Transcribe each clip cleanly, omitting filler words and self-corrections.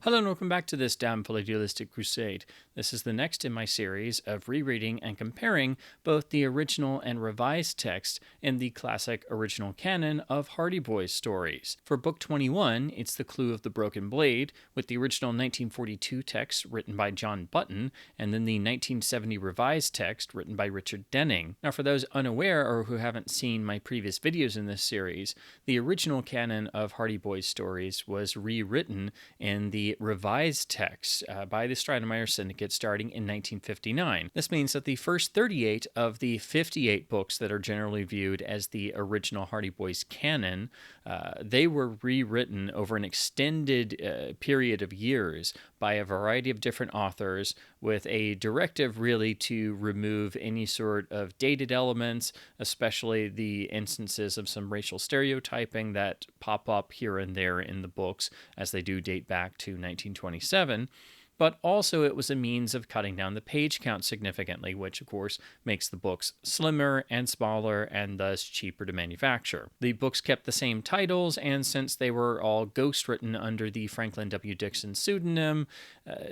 Hello and welcome back to this damn full idealistic crusade. This is the next in my series of rereading and comparing both the original and revised text in the classic original canon of Hardy Boys stories. For book 21, it's The Clue of the Broken Blade, with the original 1942 text written by John Button, and then the 1970 revised text written by Richard Denning. Now, for those unaware or who haven't seen my previous videos in this series, the original canon of Hardy Boys stories was rewritten in the revised text by the Stratemeyer Syndicate starting in 1959. This means that the first 38 of the 58 books that are generally viewed as the original Hardy Boys canon, they were rewritten over an extended period of years by a variety of different authors with a directive really to remove any sort of dated elements, especially the instances of some racial stereotyping that pop up here and there in the books as they do date back to 1927. But also it was a means of cutting down the page count significantly, which of course makes the books slimmer and smaller and thus cheaper to manufacture. The books kept the same titles, and since they were all ghostwritten under the Franklin W. Dixon pseudonym,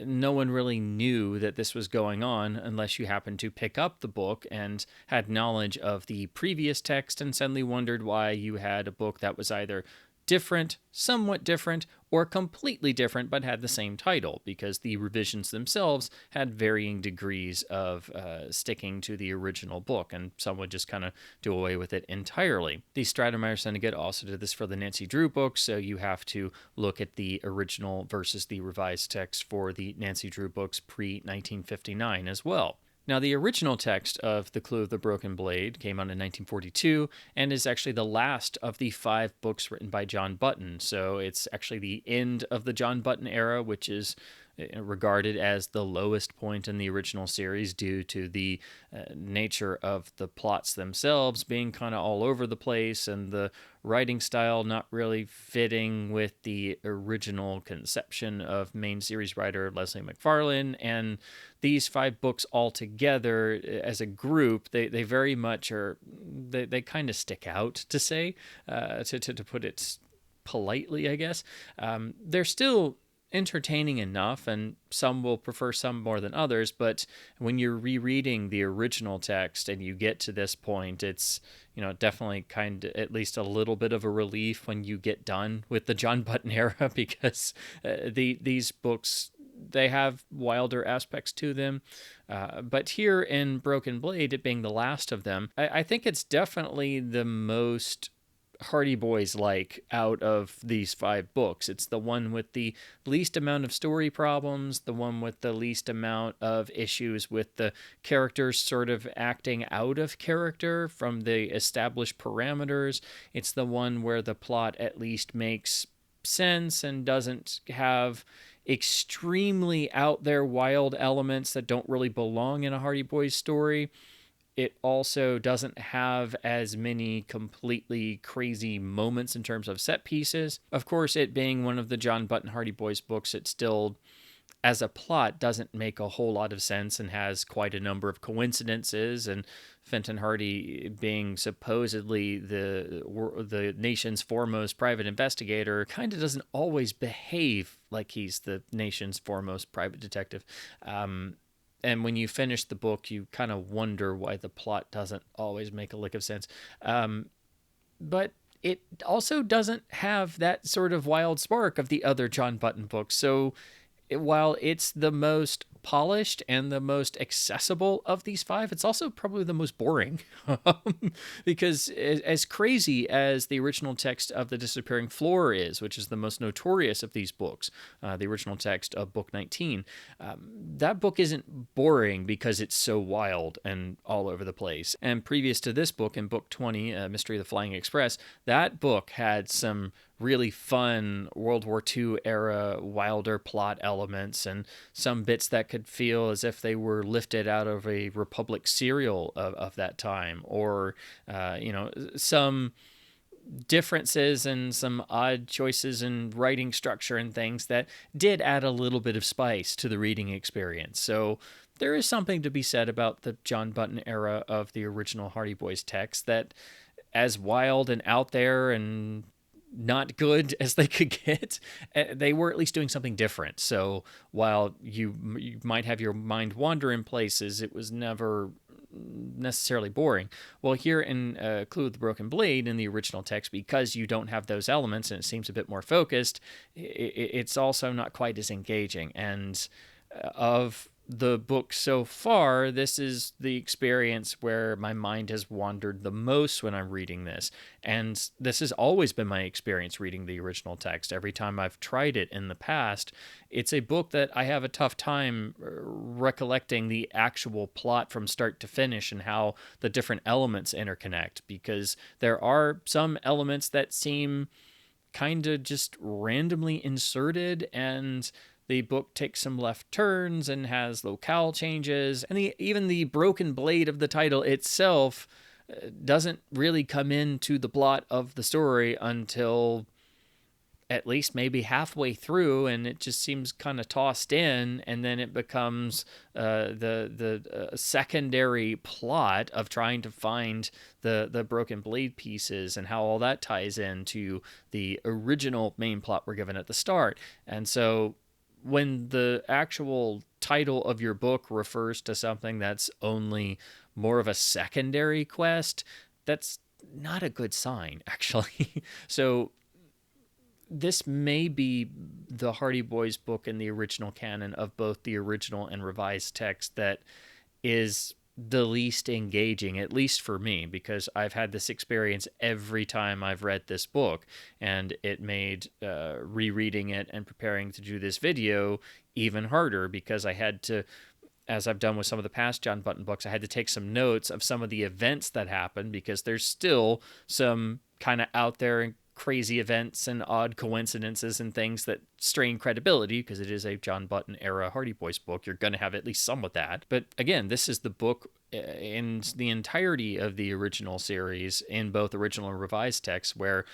no one really knew that this was going on unless you happened to pick up the book and had knowledge of the previous text and suddenly wondered why you had a book that was either different, somewhat different, or completely different but had the same title, because the revisions themselves had varying degrees of sticking to the original book, and some would just kind of do away with it entirely. The Stratemeyer Syndicate also did this for the Nancy Drew books, so you have to look at the original versus the revised text for the Nancy Drew books pre-1959 as well. Now, the original text of The Clue of the Broken Blade came out in 1942 and is actually the last of the 5 books written by John Button. So it's actually the end of the John Button era, which is regarded as the lowest point in the original series due to the nature of the plots themselves being kind of all over the place and the writing style not really fitting with the original conception of main series writer Leslie McFarlane. And these 5 books all together as a group, they very much are, they kind of stick out, to say, to put it politely, I guess. They're still entertaining enough, and some will prefer some more than others, but when you're rereading the original text and you get to this point, it's, definitely kind of at least a little bit of a relief when you get done with the John Button era, because these books, they have wilder aspects to them. But here in Broken Blade, it being the last of them, I think it's definitely the most Hardy Boys like out of these 5 books. It's the one with the least amount of story problems, the one with the least amount of issues with the characters sort of acting out of character from the established parameters. It's the one where the plot at least makes sense and doesn't have extremely out there wild elements that don't really belong in a Hardy Boys story. It also doesn't have as many completely crazy moments in terms of set pieces. Of course, it being one of the John Button Hardy Boys books, it still, as a plot, doesn't make a whole lot of sense and has quite a number of coincidences. And Fenton Hardy, being supposedly the nation's foremost private investigator, kind of doesn't always behave like he's the nation's foremost private detective. And when you finish the book, you kind of wonder why the plot doesn't always make a lick of sense. But it also doesn't have that sort of wild spark of the other John Button books. So while it's the most polished and the most accessible of these 5, it's also probably the most boring. Because as crazy as the original text of The Disappearing Floor is, which is the most notorious of these books, the original text of book 19, that book isn't boring because it's so wild and all over the place. And previous to this book, in book 20, Mystery of the Flying Express, that book had some really fun World War II era wilder plot elements and some bits that could feel as if they were lifted out of a Republic serial of that time, or some differences and some odd choices in writing structure and things that did add a little bit of spice to the reading experience. So there is something to be said about the John Button era of the original Hardy Boys text that, as wild and out there and not good as they could get, they were at least doing something different. So while you might have your mind wander in places, it was never necessarily boring. Well, here in Clue of the Broken Blade, in the original text, because you don't have those elements and it seems a bit more focused, it's also not quite as engaging. And of the book so far, this is the experience where my mind has wandered the most when I'm reading this. And this has always been my experience reading the original text. Every time I've tried it in the past, it's a book that I have a tough time recollecting the actual plot from start to finish and how the different elements interconnect, because there are some elements that seem kind of just randomly inserted, and the book takes some left turns and has locale changes. And even the broken blade of the title itself doesn't really come into the plot of the story until at least maybe halfway through, and it just seems kind of tossed in, and then it becomes the secondary plot of trying to find the broken blade pieces and how all that ties into the original main plot we're given at the start. And so when the actual title of your book refers to something that's only more of a secondary quest, that's not a good sign, actually. So this may be the Hardy Boys book in the original canon of both the original and revised text that is the least engaging, at least for me, because I've had this experience every time I've read this book, and it made rereading it and preparing to do this video even harder, because I had to, as I've done with some of the past John Button books, I had to take some notes of some of the events that happened, because there's still some kind of out there and crazy events and odd coincidences and things that strain credibility, because it is a John Button era Hardy Boys book. You're going to have at least some of that. But again, this is the book in the entirety of the original series in both original and revised texts where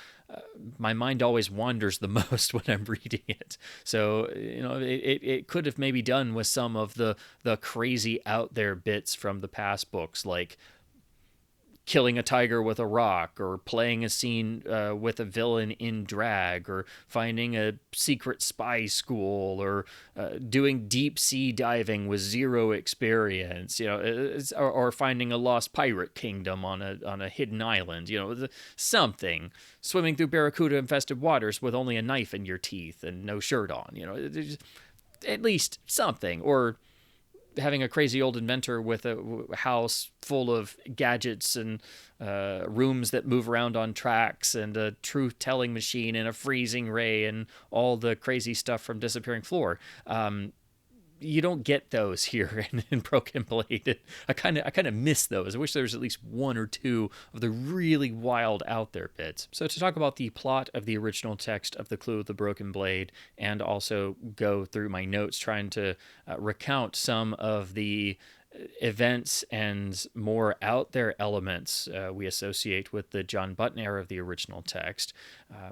my mind always wanders the most when I'm reading it. So, it could have maybe done with some of the crazy out there bits from the past books, like killing a tiger with a rock, or playing a scene with a villain in drag, or finding a secret spy school, or doing deep sea diving with zero experience, or finding a lost pirate kingdom on a hidden island, something, swimming through barracuda infested waters with only a knife in your teeth and no shirt on, at least something, or having a crazy old inventor with a house full of gadgets and rooms that move around on tracks, and a truth-telling machine and a freezing ray and all the crazy stuff from Disappearing Floor. You don't get those here in Broken Blade. I kind of miss those. I wish there was at least one or two of the really wild out there bits. So to talk about the plot of the original text of The Clue of the Broken Blade, and also go through my notes trying to recount some of the events and more out there elements we associate with the John Button era of the original text.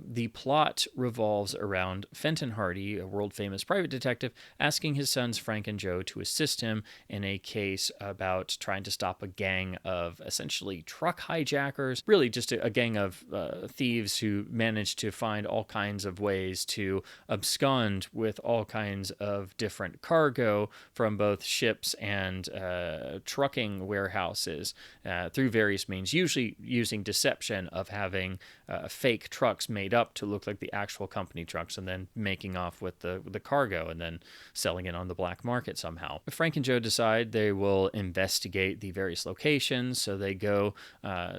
The plot revolves around Fenton Hardy, a world-famous private detective, asking his sons Frank and Joe to assist him in a case about trying to stop a gang of essentially truck hijackers, really just a gang of thieves who managed to find all kinds of ways to abscond with all kinds of different cargo from both ships and trucking warehouses through various means, usually using deception of having fake trucks made up to look like the actual company trucks, and then making off with the cargo and then selling it on the black market somehow. Frank and Joe decide they will investigate the various locations, so they go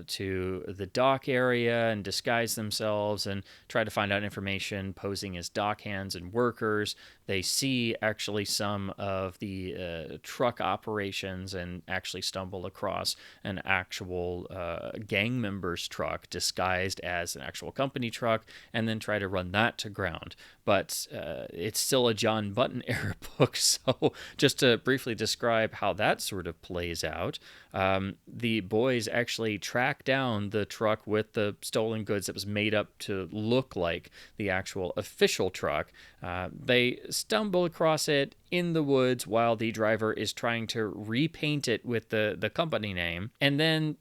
to the dock area and disguise themselves and try to find out information posing as dock hands and workers. They see actually some of the truck operations and actually stumble across an actual gang member's truck disguised as an actual company truck, and then try to run that to ground. But it's still a John Button era book, so just to briefly describe how that sort of plays out, the boys actually track down the truck with the stolen goods that was made up to look like the actual official truck. They stumble across it in the woods while the driver is trying to repaint it with the company name, and then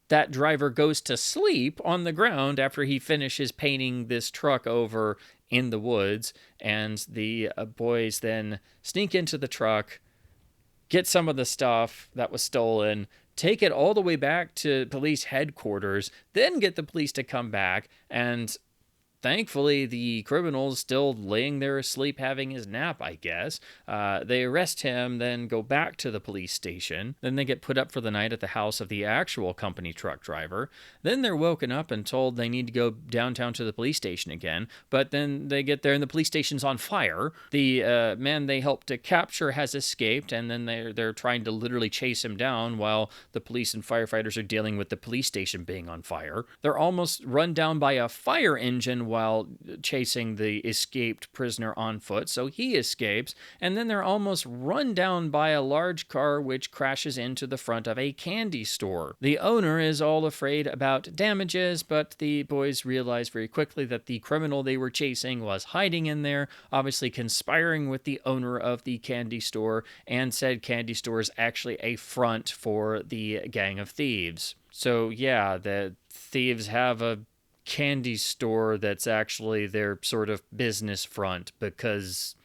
that driver goes to sleep on the ground after he finishes painting this truck over in the woods, and the boys then sneak into the truck, get some of the stuff that was stolen, take it all the way back to police headquarters, then get the police to come back, and thankfully, the criminal's still laying there asleep having his nap, I guess. They arrest him, then go back to the police station. Then they get put up for the night at the house of the actual company truck driver. Then they're woken up and told they need to go downtown to the police station again. But then they get there and the police station's on fire. The man they helped to capture has escaped, and then they're trying to literally chase him down while the police and firefighters are dealing with the police station being on fire. They're almost run down by a fire engine while chasing the escaped prisoner on foot, so he escapes, and then they're almost run down by a large car which crashes into the front of a candy store. The owner is all afraid about damages, but the boys realize very quickly that the criminal they were chasing was hiding in there, obviously conspiring with the owner of the candy store, and said candy store is actually a front for the gang of thieves. So yeah, the thieves have a candy store that's actually their sort of business front because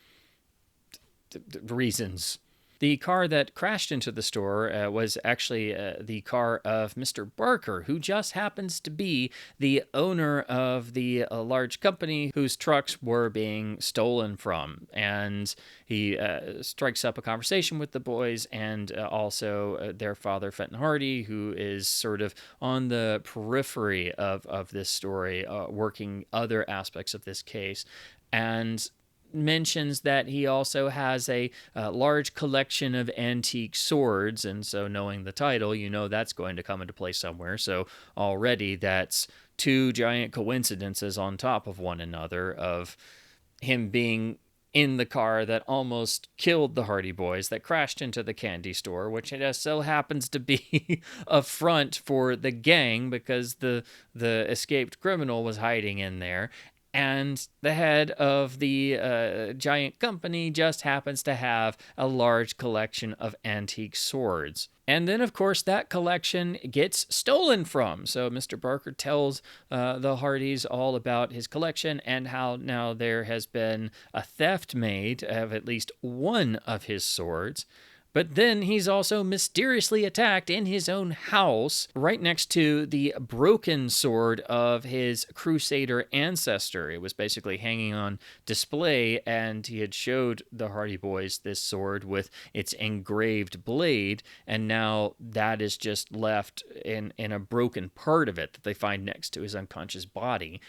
reasons. The car that crashed into the store was actually the car of Mr. Barker, who just happens to be the owner of the large company whose trucks were being stolen from. And he strikes up a conversation with the boys and also their father, Fenton Hardy, who is sort of on the periphery of this story, working other aspects of this case. And mentions that he also has a large collection of antique swords, and so knowing the title, you know that's going to come into play somewhere. So already that's two giant coincidences on top of one another of him being in the car that almost killed the Hardy Boys, that crashed into the candy store, which it just so happens to be a front for the gang because the escaped criminal was hiding in there. And the head of the giant company just happens to have a large collection of antique swords. And then, of course, that collection gets stolen from. So Mr. Barker tells the Hardys all about his collection and how now there has been a theft made of at least one of his swords. But then he's also mysteriously attacked in his own house, right next to the broken sword of his Crusader ancestor. It was basically hanging on display, and he had showed the Hardy Boys this sword with its engraved blade, and now that is just left in a broken part of it that they find next to his unconscious body.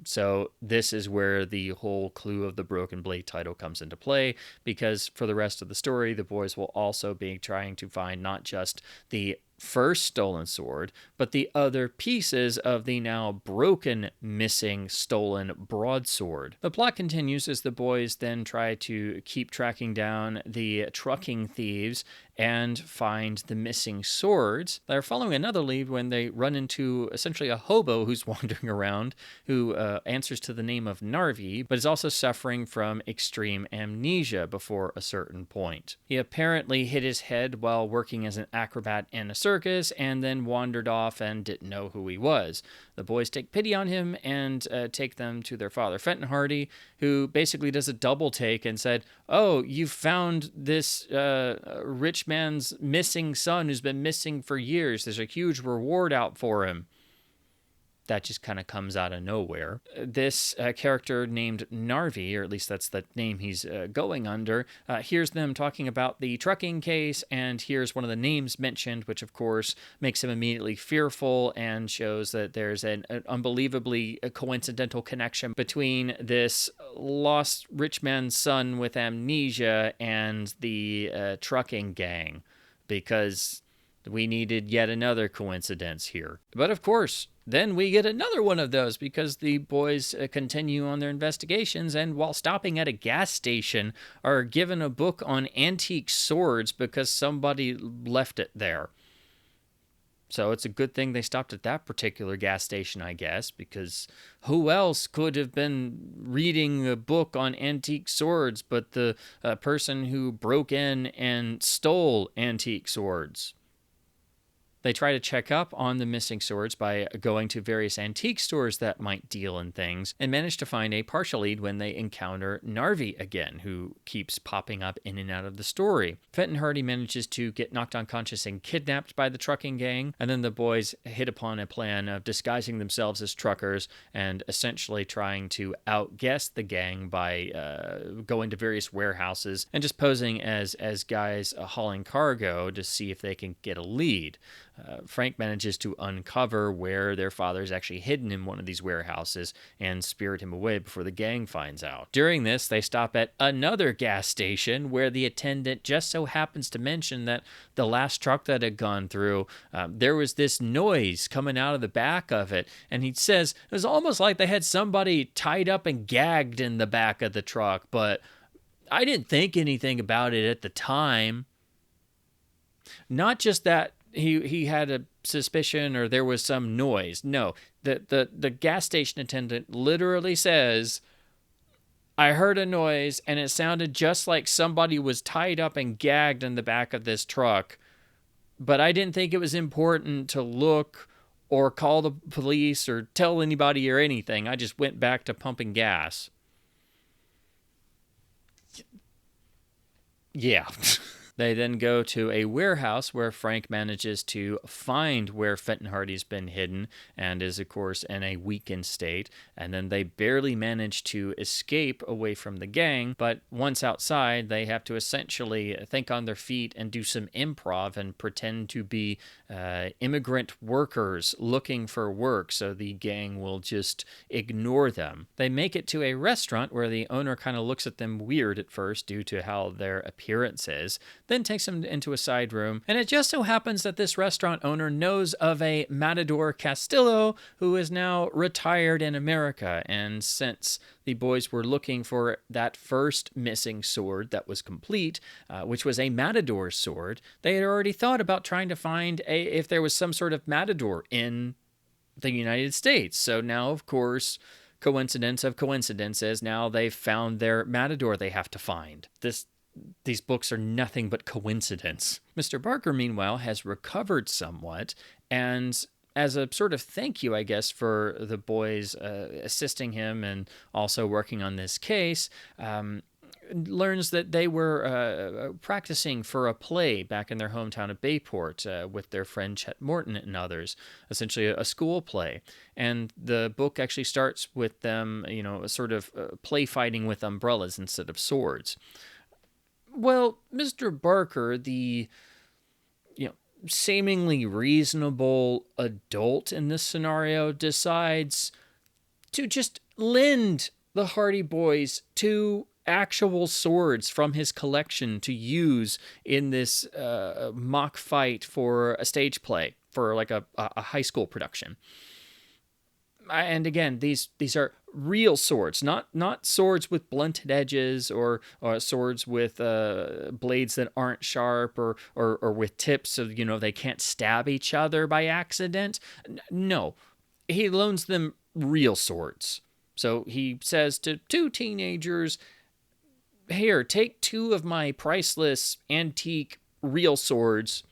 So this is where the whole clue of the Broken Blade title comes into play, because for the rest of the story, the boys will also be trying to find not just the first stolen sword, but the other pieces of the now broken, missing, stolen broadsword. The plot continues as the boys then try to keep tracking down the trucking thieves and find the missing swords. They're following another lead when they run into essentially a hobo who's wandering around, who answers to the name of Narvi, but is also suffering from extreme amnesia before a certain point. He apparently hit his head while working as an acrobat in a circus and then wandered off and didn't know who he was. The boys take pity on him and take them to their father, Fenton Hardy, who basically does a double take and said, "Oh, you found this rich man's missing son who's been missing for years. There's a huge reward out for him." That just kind of comes out of nowhere. This character named Narvi, or at least that's the name he's going under, hears them talking about the trucking case and hears one of the names mentioned, which of course makes him immediately fearful and shows that there's an unbelievably coincidental connection between this lost rich man's son with amnesia and the trucking gang, because we needed yet another coincidence here. But of course, then we get another one of those because the boys continue on their investigations, and while stopping at a gas station are given a book on antique swords because somebody left it there. So it's a good thing they stopped at that particular gas station, I guess, because who else could have been reading a book on antique swords but the person who broke in and stole antique swords? They try to check up on the missing swords by going to various antique stores that might deal in things, and manage to find a partial lead when they encounter Narvi again, who keeps popping up in and out of the story. Fenton Hardy manages to get knocked unconscious and kidnapped by the trucking gang, and then the boys hit upon a plan of disguising themselves as truckers and essentially trying to outguess the gang by going to various warehouses and just posing as guys hauling cargo to see if they can get a lead. Frank manages to uncover where their father is actually hidden in one of these warehouses and spirit him away before the gang finds out. During this, they stop at another gas station where the attendant just so happens to mention that the last truck that had gone through, there was this noise coming out of the back of it. And he says it was almost like they had somebody tied up and gagged in the back of the truck, but I didn't think anything about it at the time. Not just that he had a suspicion or there was some noise. No, the gas station attendant literally says, I heard a noise and it sounded just like somebody was tied up and gagged in the back of this truck, but I didn't think it was important to look or call the police or tell anybody or anything. I just went back to pumping gas. Yeah. They then go to a warehouse where Frank manages to find where Fenton Hardy's been hidden and is, of course, in a weakened state. And then they barely manage to escape away from the gang. But once outside, they have to essentially think on their feet and do some improv and pretend to be immigrant workers looking for work so the gang will just ignore them. They make it to a restaurant where the owner kind of looks at them weird at first due to how their appearance is, then takes them into a side room. And it just so happens that this restaurant owner knows of a Matador Castillo who is now retired in America. And since the boys were looking for that first missing sword that was complete, which was a Matador sword, they had already thought about trying to find if there was some sort of Matador in the United States. So now, of course, coincidence of coincidences, now they've found their Matador they have to find. These books are nothing but coincidence. Mr. Barker, meanwhile, has recovered somewhat, and as a sort of thank you, I guess, for the boys assisting him and also working on this case, learns that they were practicing for a play back in their hometown of Bayport with their friend Chet Morton and others, essentially a school play. And the book actually starts with them, a sort of play fighting with umbrellas instead of swords. Well, Mr. Barker, the seemingly reasonable adult in this scenario, decides to just lend the Hardy Boys two actual swords from his collection to use in this mock fight for a stage play, for like a high school production. And again, these are real swords, not swords with blunted edges or swords with blades that aren't sharp or with tips so they can't stab each other by accident. No, he loans them real swords. So he says to two teenagers, "Here, take two of my priceless antique real swords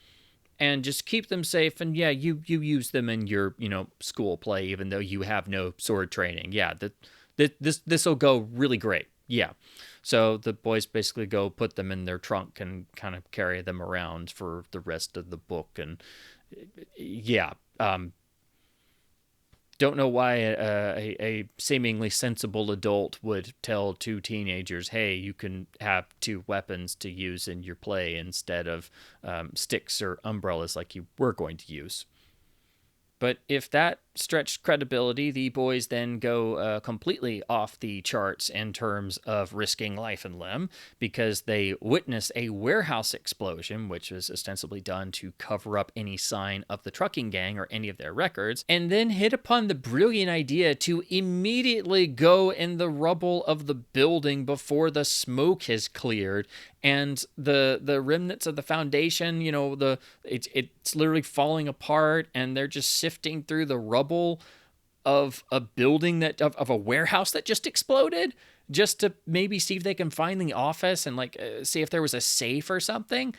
and just keep them safe. And yeah, you use them in your, school play, even though you have no sword training. Yeah, this will go really great. Yeah." So the boys basically go put them in their trunk and kind of carry them around for the rest of the book. And yeah, don't know why a seemingly sensible adult would tell two teenagers, hey, you can have two weapons to use in your play instead of sticks or umbrellas like you were going to use. But if that stretched credibility, the boys then go completely off the charts in terms of risking life and limb, because they witness a warehouse explosion, which was ostensibly done to cover up any sign of the trucking gang or any of their records, and then hit upon the brilliant idea to immediately go in the rubble of the building before the smoke has cleared. And the remnants of the foundation, it's literally falling apart, and they're just sifting through the rubble of a building of a warehouse that just exploded, just to maybe see if they can find the office and see if there was a safe or something.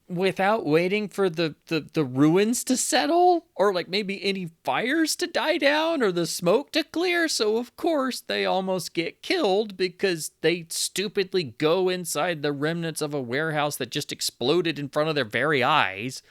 without waiting for the ruins to settle, or like maybe any fires to die down or the smoke to clear. So of course they almost get killed because they stupidly go inside the remnants of a warehouse that just exploded in front of their very eyes.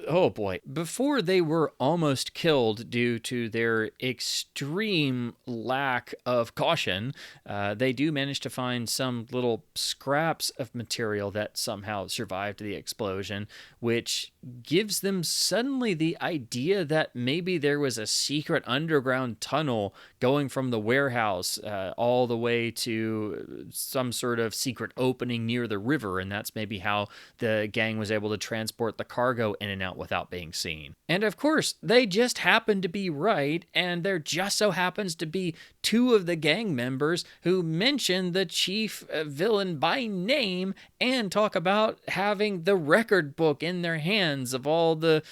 Oh boy. Before they were almost killed due to their extreme lack of caution, they do manage to find some little scraps of material that somehow survived the explosion, which gives them suddenly the idea that maybe there was a secret underground tunnel going from the warehouse all the way to some sort of secret opening near the river, and that's maybe how the gang was able to transport the cargo in and out without being seen. And of course, they just happen to be right, and there just so happens to be two of the gang members who mention the chief villain by name and talk about having the record book in their hands of all the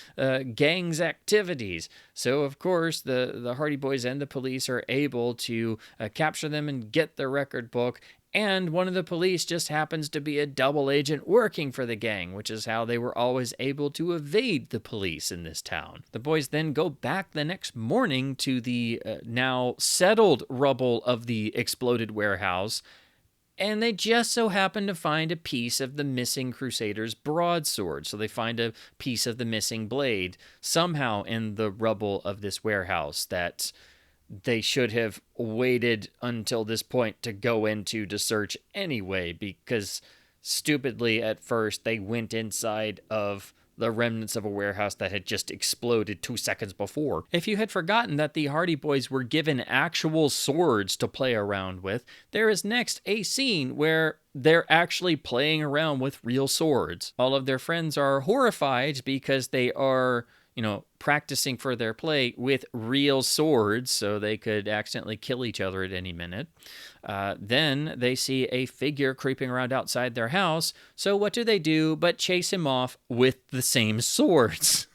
gang's activities. So, of course, the Hardy Boys and the police are able to capture them and get the record book. And one of the police just happens to be a double agent working for the gang, which is how they were always able to evade the police in this town. The boys then go back the next morning to the now settled rubble of the exploded warehouse, and they just so happen to find a piece of the missing Crusader's broadsword. So they find a piece of the missing blade somehow in the rubble of this warehouse that they should have waited until this point to go into to search anyway, because stupidly at first they went inside of the remnants of a warehouse that had just exploded 2 seconds before. If you had forgotten that the Hardy Boys were given actual swords to play around with, there is next a scene where they're actually playing around with real swords. All of their friends are horrified because they are practicing for their play with real swords, so they could accidentally kill each other at any minute. Then they see a figure creeping around outside their house, so what do but chase him off with the same swords?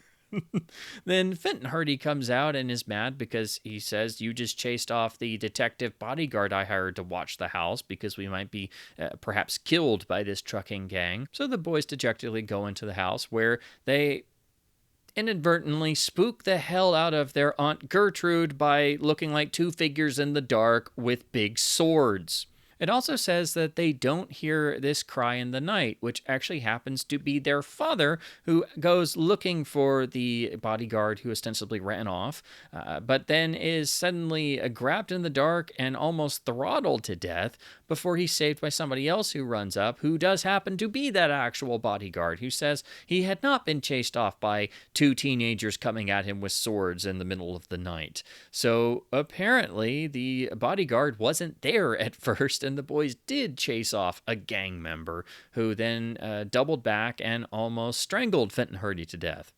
Then Fenton Hardy comes out and is mad because he says, "You just chased off the detective bodyguard I hired to watch the house because we might be perhaps killed by this trucking gang." So the boys dejectedly go into the house, where they inadvertently spook the hell out of their Aunt Gertrude by looking like two figures in the dark with big swords. It also says that they don't hear this cry in the night, which actually happens to be their father, who goes looking for the bodyguard who ostensibly ran off, but then is suddenly grabbed in the dark and almost throttled to death before he's saved by somebody else who runs up, who does happen to be that actual bodyguard, who says he had not been chased off by two teenagers coming at him with swords in the middle of the night. So apparently the bodyguard wasn't there at first, and the boys did chase off a gang member who then doubled back and almost strangled Fenton Hardy to death.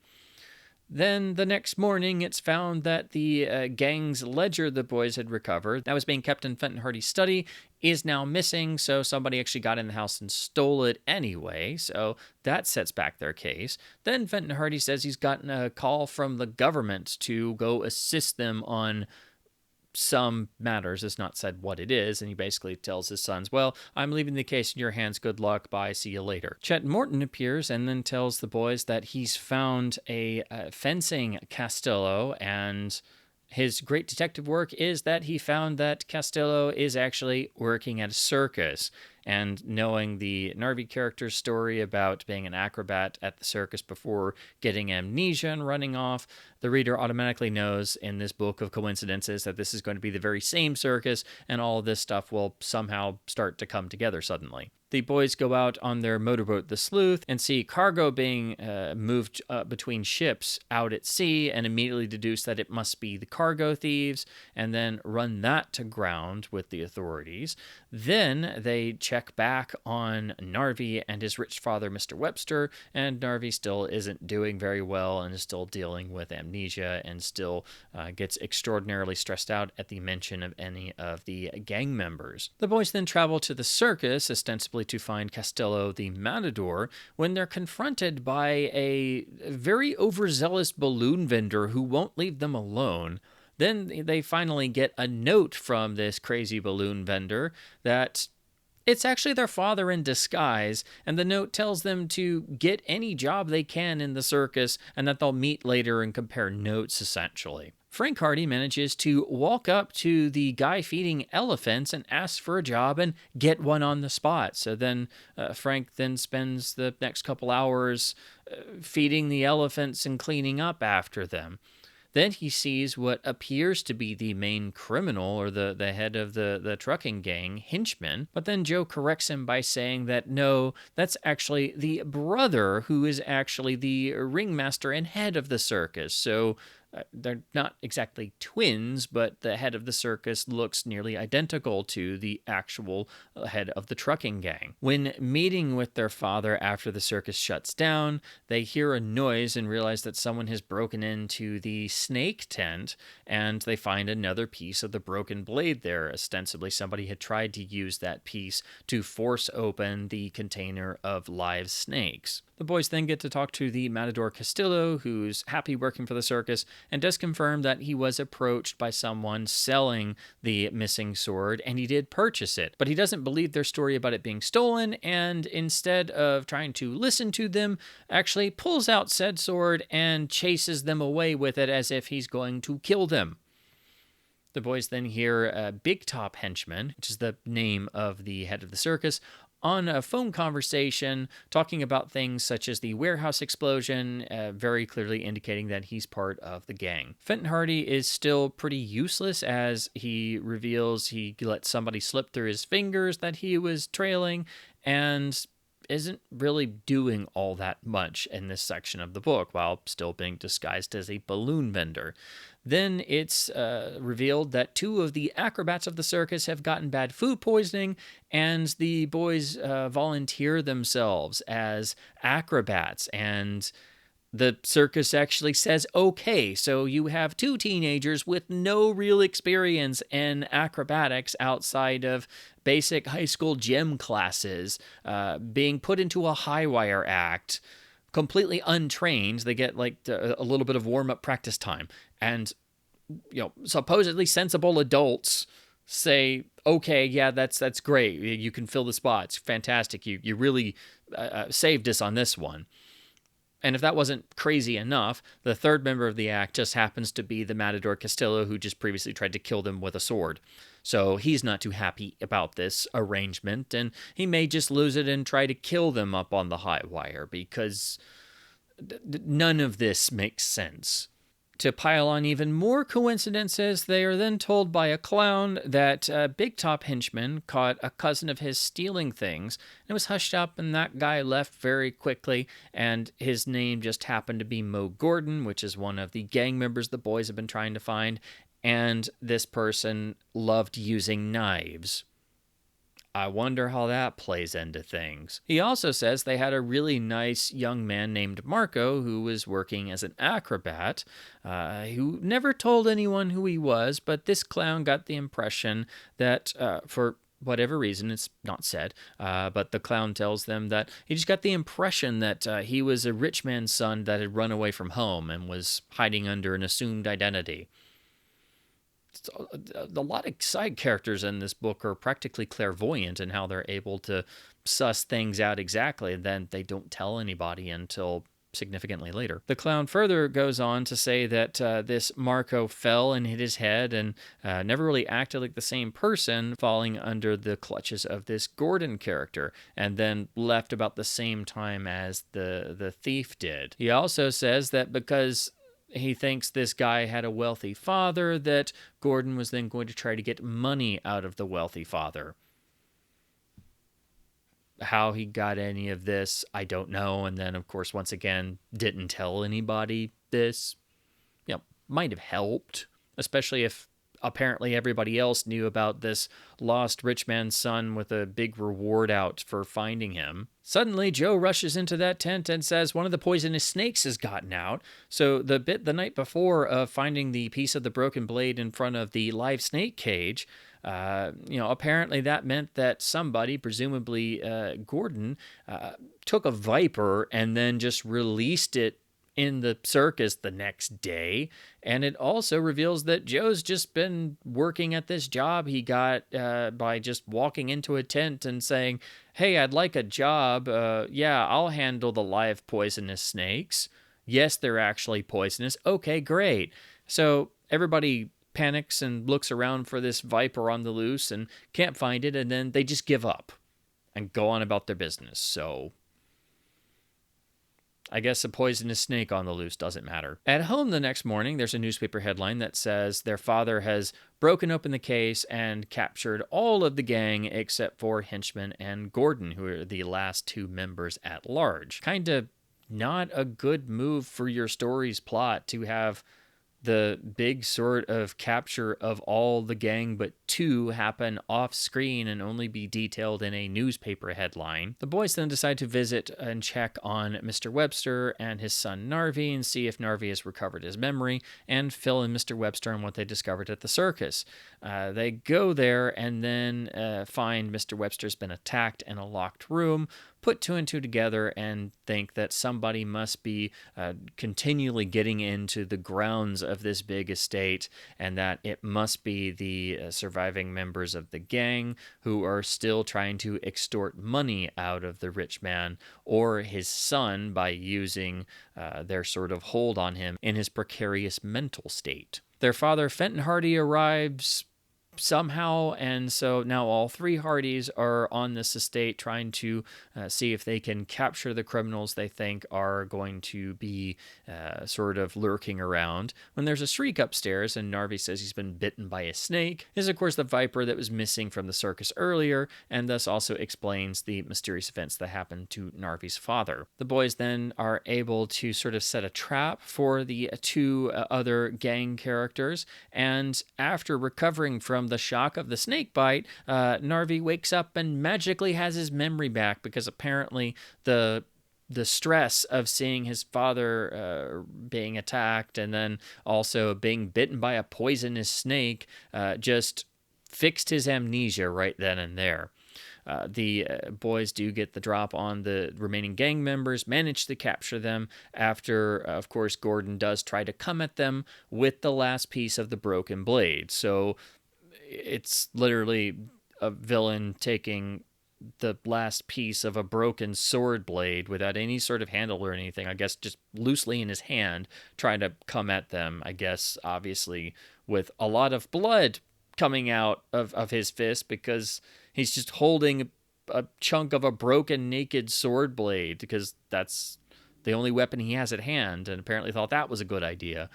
Then the next morning, it's found that the gang's ledger the boys had recovered, that was being kept in Fenton Hardy's study, is now missing, so somebody actually got in the house and stole it anyway, so that sets back their case. Then Fenton Hardy says he's gotten a call from the government to go assist them on some matters. It's not said what it is, and he basically tells his sons, "Well, I'm leaving the case in your hands. Good luck. Bye. See you later." Chet Morton appears and then tells the boys that he's found a fencing Castillo, and his great detective work is that he found that Castillo is actually working at a circus. And knowing the Narvi character's story about being an acrobat at the circus before getting amnesia and running off, the reader automatically knows in this book of coincidences that this is going to be the very same circus, and all of this stuff will somehow start to come together suddenly. The boys go out on their motorboat, the Sleuth, and see cargo being moved between ships out at sea, and immediately deduce that it must be the cargo thieves, and then run that to ground with the authorities. Then they check back on Narvi and his rich father, Mr. Webster, and Narvi still isn't doing very well and is still dealing with amnesia and still gets extraordinarily stressed out at the mention of any of the gang members. The boys then travel to the circus, ostensibly to find Castillo the Matador, when they're confronted by a very overzealous balloon vendor who won't leave them alone. Then they finally get a note from this crazy balloon vendor that It's actually their father in disguise, and the note tells them to get any job they can in the circus and that they'll meet later and compare notes, essentially. Frank Hardy manages to walk up to the guy feeding elephants and ask for a job and get one on the spot. So then Frank then spends the next couple hours feeding the elephants and cleaning up after them. Then he sees what appears to be the main criminal or the head of the trucking gang, Henchman. But then Joe corrects him by saying that no, that's actually the brother who is actually the ringmaster and head of the circus. So they're not exactly twins, but the head of the circus looks nearly identical to the actual head of the trucking gang. When meeting with their father after the circus shuts down, they hear a noise and realize that someone has broken into the snake tent, and they find another piece of the broken blade there. Ostensibly, somebody had tried to use that piece to force open the container of live snakes. The boys then get to talk to the Matador Castillo, who's happy working for the circus, and does confirm that he was approached by someone selling the missing sword, and he did purchase it. But he doesn't believe their story about it being stolen, and instead of trying to listen to them, actually pulls out said sword and chases them away with it as if he's going to kill them. The boys then hear Big Top Henchman, which is the name of the head of the circus, on a phone conversation talking about things such as the warehouse explosion, very clearly indicating that he's part of the gang. Fenton Hardy is still pretty useless as he reveals he let somebody slip through his fingers that he was trailing and isn't really doing all that much in this section of the book while still being disguised as a balloon vendor. Then it's revealed that 2 of the acrobats of the circus have gotten bad food poisoning, and the boys volunteer themselves as acrobats, and the circus actually says, okay, so you have 2 teenagers with no real experience in acrobatics outside of basic high school gym classes, being put into a high wire act, completely untrained. They get like a little bit of warm-up practice time. And, supposedly sensible adults say, okay, yeah, that's great. You can fill the spots. Fantastic. You really saved us on this one. And if that wasn't crazy enough, the 3rd member of the act just happens to be the Matador Castillo, who just previously tried to kill them with a sword. So he's not too happy about this arrangement, and he may just lose it and try to kill them up on the high wire, because none of this makes sense. To pile on even more coincidences, they are then told by a clown that Big Top Henchman caught a cousin of his stealing things, and it was hushed up, and that guy left very quickly, and his name just happened to be Mo Gordon, which is one of the gang members the boys have been trying to find, and this person loved using knives. I wonder how that plays into things. He also says they had a really nice young man named Marco who was working as an acrobat, who never told anyone who he was, but this clown got the impression that for whatever reason, it's not said, but the clown tells them that he just got the impression that he was a rich man's son that had run away from home and was hiding under an assumed identity. A lot of side characters in this book are practically clairvoyant in how they're able to suss things out exactly, and then they don't tell anybody until significantly later. The clown further goes on to say that this Marco fell and hit his head and never really acted like the same person, falling under the clutches of this Gordon character, and then left about the same time as the thief did. He also says that because he thinks this guy had a wealthy father, that Gordon was then going to try to get money out of the wealthy father. How he got any of this, I don't know. And then, of course, once again, didn't tell anybody this. Might have helped, especially if apparently everybody else knew about this lost rich man's son with a big reward out for finding him. Suddenly, Joe rushes into that tent and says one of the poisonous snakes has gotten out. So the bit the night before of finding the piece of the broken blade in front of the live snake cage, apparently that meant that somebody, presumably Gordon, took a viper and then just released it in the circus the next day. And it also reveals that Joe's just been working at this job he got by just walking into a tent and saying, "Hey, I'd like a job. Yeah, I'll handle the live poisonous snakes. Yes, they're actually poisonous. Okay, great." So everybody panics and looks around for this viper on the loose and can't find it, and then they just give up and go on about their business. So I guess a poisonous snake on the loose doesn't matter. At home the next morning, there's a newspaper headline that says their father has broken open the case and captured all of the gang except for Henchman and Gordon, who are the last two members at large. Kind of not a good move for your story's plot to have the big sort of capture of all the gang but two happen off screen and only be detailed in a newspaper headline. The boys then decide to visit and check on Mr. Webster and his son Narvi and see if Narvi has recovered his memory and fill in Mr. Webster on what they discovered at the circus. They go there and then find Mr. Webster's been attacked in a locked room, put two and two together and think that somebody must be continually getting into the grounds of this big estate and that it must be the surviving members of the gang who are still trying to extort money out of the rich man or his son by using their sort of hold on him in his precarious mental state. Their father, Fenton Hardy, arrives somehow, and so now all three Hardys are on this estate trying to see if they can capture the criminals they think are going to be sort of lurking around, when there's a shriek upstairs and Narvi says he's been bitten by a snake. This is of course the viper that was missing from the circus earlier, and thus also explains the mysterious events that happened to Narvi's father. The boys then are able to sort of set a trap for the two other gang characters, and after recovering from the shock of the snake bite, Narvi wakes up and magically has his memory back because apparently the stress of seeing his father being attacked and then also being bitten by a poisonous snake just fixed his amnesia right then and there. The boys do get the drop on the remaining gang members, manage to capture them after, of course, Gordon does try to come at them with the last piece of the broken blade. So it's literally a villain taking the last piece of a broken sword blade without any sort of handle or anything, I guess just loosely in his hand, trying to come at them, I guess, obviously, with a lot of blood coming out of his fist because he's just holding a chunk of a broken naked sword blade because that's the only weapon he has at hand, and apparently thought that was a good idea.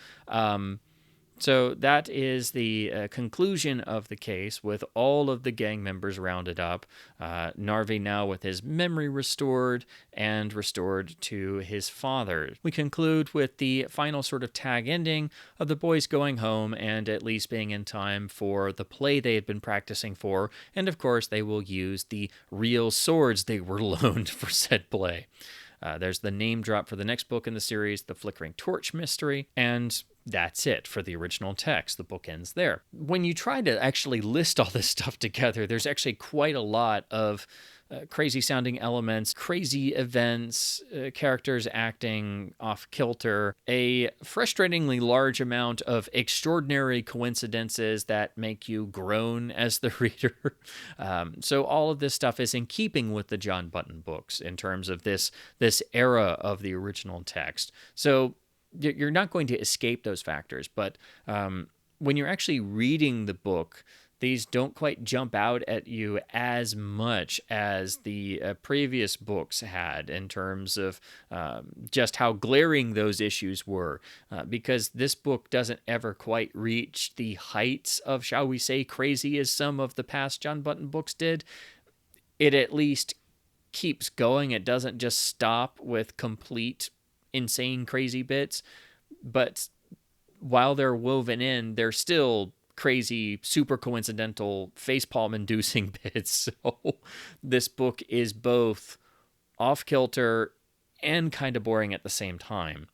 So that is the conclusion of the case with all of the gang members rounded up. Narvi now with his memory restored and restored to his father. We conclude with the final sort of tag ending of the boys going home and at least being in time for the play they had been practicing for. And of course, they will use the real swords they were loaned for said play. There's the name drop for the next book in the series, The Flickering Torch Mystery, and that's it for the original text. The book ends there. When you try to actually list all this stuff together, there's actually quite a lot of crazy sounding elements, crazy events, characters acting off kilter, a frustratingly large amount of extraordinary coincidences that make you groan as the reader. So all of this stuff is in keeping with the John Button books in terms of this era of the original text. So you're not going to escape those factors, but when you're actually reading the book, these don't quite jump out at you as much as the previous books had in terms of just how glaring those issues were, because this book doesn't ever quite reach the heights of, shall we say, crazy as some of the past John Button books did. It at least keeps going. It doesn't just stop with complete insane crazy bits, but while they're woven in, they're still crazy, super coincidental, facepalm inducing bits. So this book is both off kilter and kind of boring at the same time.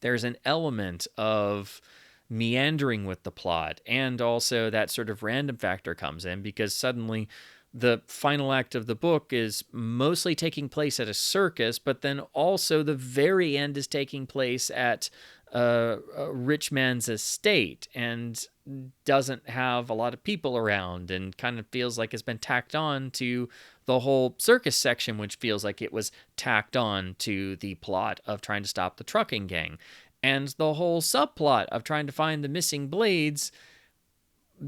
There's an element of meandering with the plot, and also that sort of random factor comes in because suddenly the final act of the book is mostly taking place at a circus, but then also the very end is taking place at a rich man's estate and doesn't have a lot of people around and kind of feels like it's been tacked on to the whole circus section, which feels like it was tacked on to the plot of trying to stop the trucking gang. And the whole subplot of trying to find the missing blades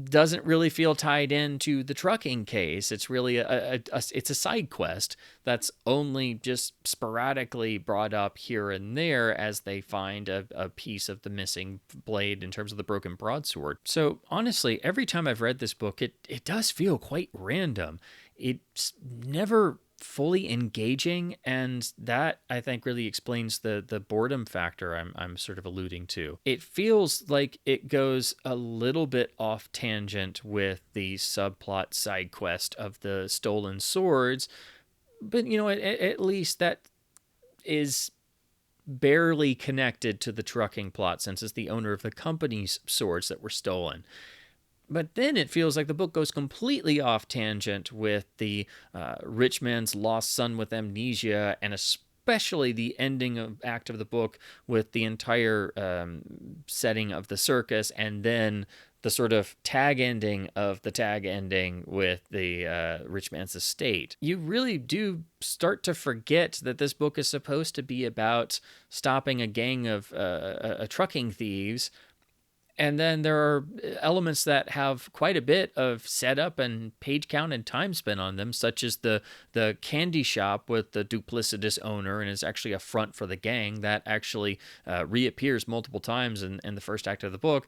doesn't really feel tied into the trucking case. It's really it's a side quest that's only just sporadically brought up here and there as they find a piece of the missing blade in terms of the broken broadsword. So honestly, every time I've read this book, it does feel quite random. It's never fully engaging, and that I think really explains the boredom factor I'm sort of alluding to. It feels like it goes a little bit off tangent with the subplot side quest of the stolen swords, but at least that is barely connected to the trucking plot since it's the owner of the company's swords that were stolen. But then it feels like the book goes completely off tangent with the rich man's lost son with amnesia, and especially the ending act of the book with the entire setting of the circus, and then the sort of tag ending of the tag ending with the rich man's estate. You really do start to forget that this book is supposed to be about stopping a gang of trucking thieves. And then there are elements that have quite a bit of setup and page count and time spent on them, such as the candy shop with the duplicitous owner and is actually a front for the gang that actually reappears multiple times in the first act of the book.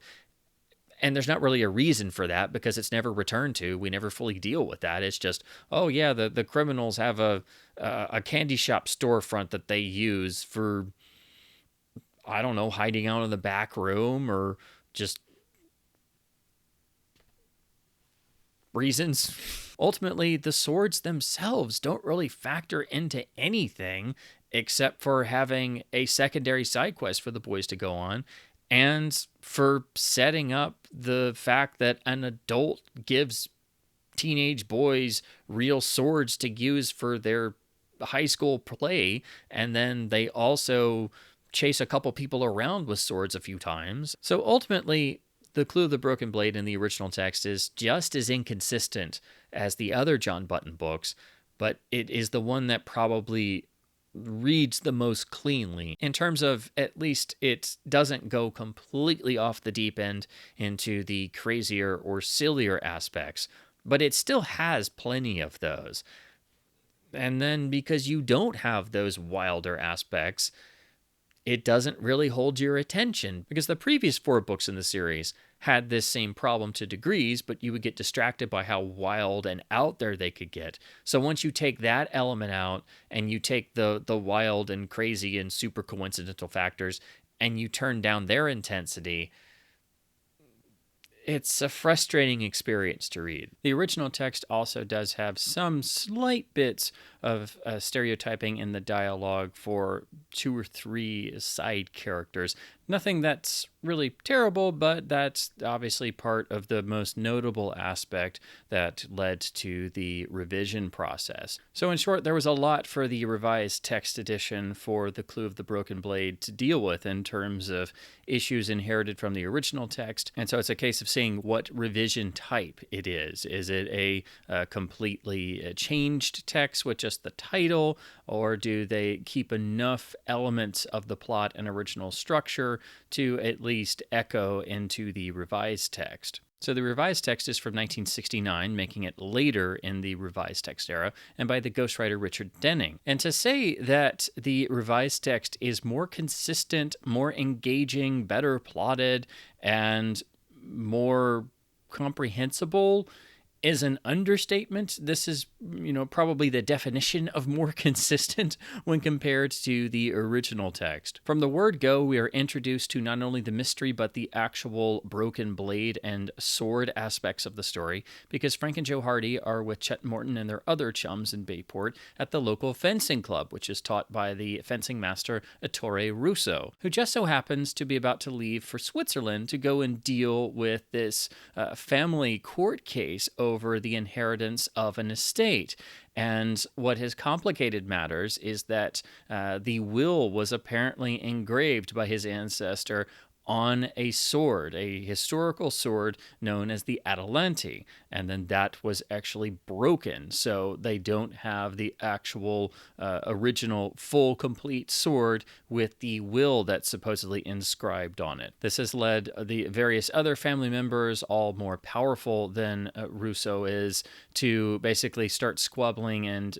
And there's not really a reason for that because it's never returned to. We never fully deal with that. It's just, oh yeah, the criminals have a candy shop storefront that they use for, I don't know, hiding out in the back room or just reasons. Ultimately, the swords themselves don't really factor into anything except for having a secondary side quest for the boys to go on and for setting up the fact that an adult gives teenage boys real swords to use for their high school play, and then they also chase a couple people around with swords a few times. So ultimately, the Clue of the Broken Blade in the original text is just as inconsistent as the other John Button books, but it is the one that probably reads the most cleanly in terms of, at least it doesn't go completely off the deep end into the crazier or sillier aspects, but it still has plenty of those. And then because you don't have those wilder aspects, it doesn't really hold your attention, because the previous 4 books in the series had this same problem to degrees, but you would get distracted by how wild and out there they could get. So once you take that element out and you take the wild and crazy and super coincidental factors and you turn down their intensity, it's a frustrating experience to read. The original text also does have some slight bits of stereotyping in the dialogue for 2 or 3 side characters. Nothing that's really terrible, but that's obviously part of the most notable aspect that led to the revision process. So in short, there was a lot for the revised text edition for The Clue of the Broken Blade to deal with in terms of issues inherited from the original text. And so it's a case of seeing what revision type it is. Is it a completely changed text with just the title, or do they keep enough elements of the plot and original structure to at least echo into the revised text? So the revised text is from 1969, making it later in the revised text era, and by the ghostwriter Richard Denning. And to say that the revised text is more consistent, more engaging, better plotted, and more comprehensible is an understatement. This is, probably the definition of more consistent when compared to the original text. From the word go, we are introduced to not only the mystery, but the actual broken blade and sword aspects of the story, because Frank and Joe Hardy are with Chet Morton and their other chums in Bayport at the local fencing club, which is taught by the fencing master Ettore Russo, who just so happens to be about to leave for Switzerland to go and deal with this family court case over over the inheritance of an estate. And what has complicated matters is that the will was apparently engraved by his ancestor on a sword, a historical sword known as the Atalante. And then that was actually broken. So they don't have the actual original full complete sword with the will that's supposedly inscribed on it. This has led the various other family members, all more powerful than Rousseau is, to basically start squabbling and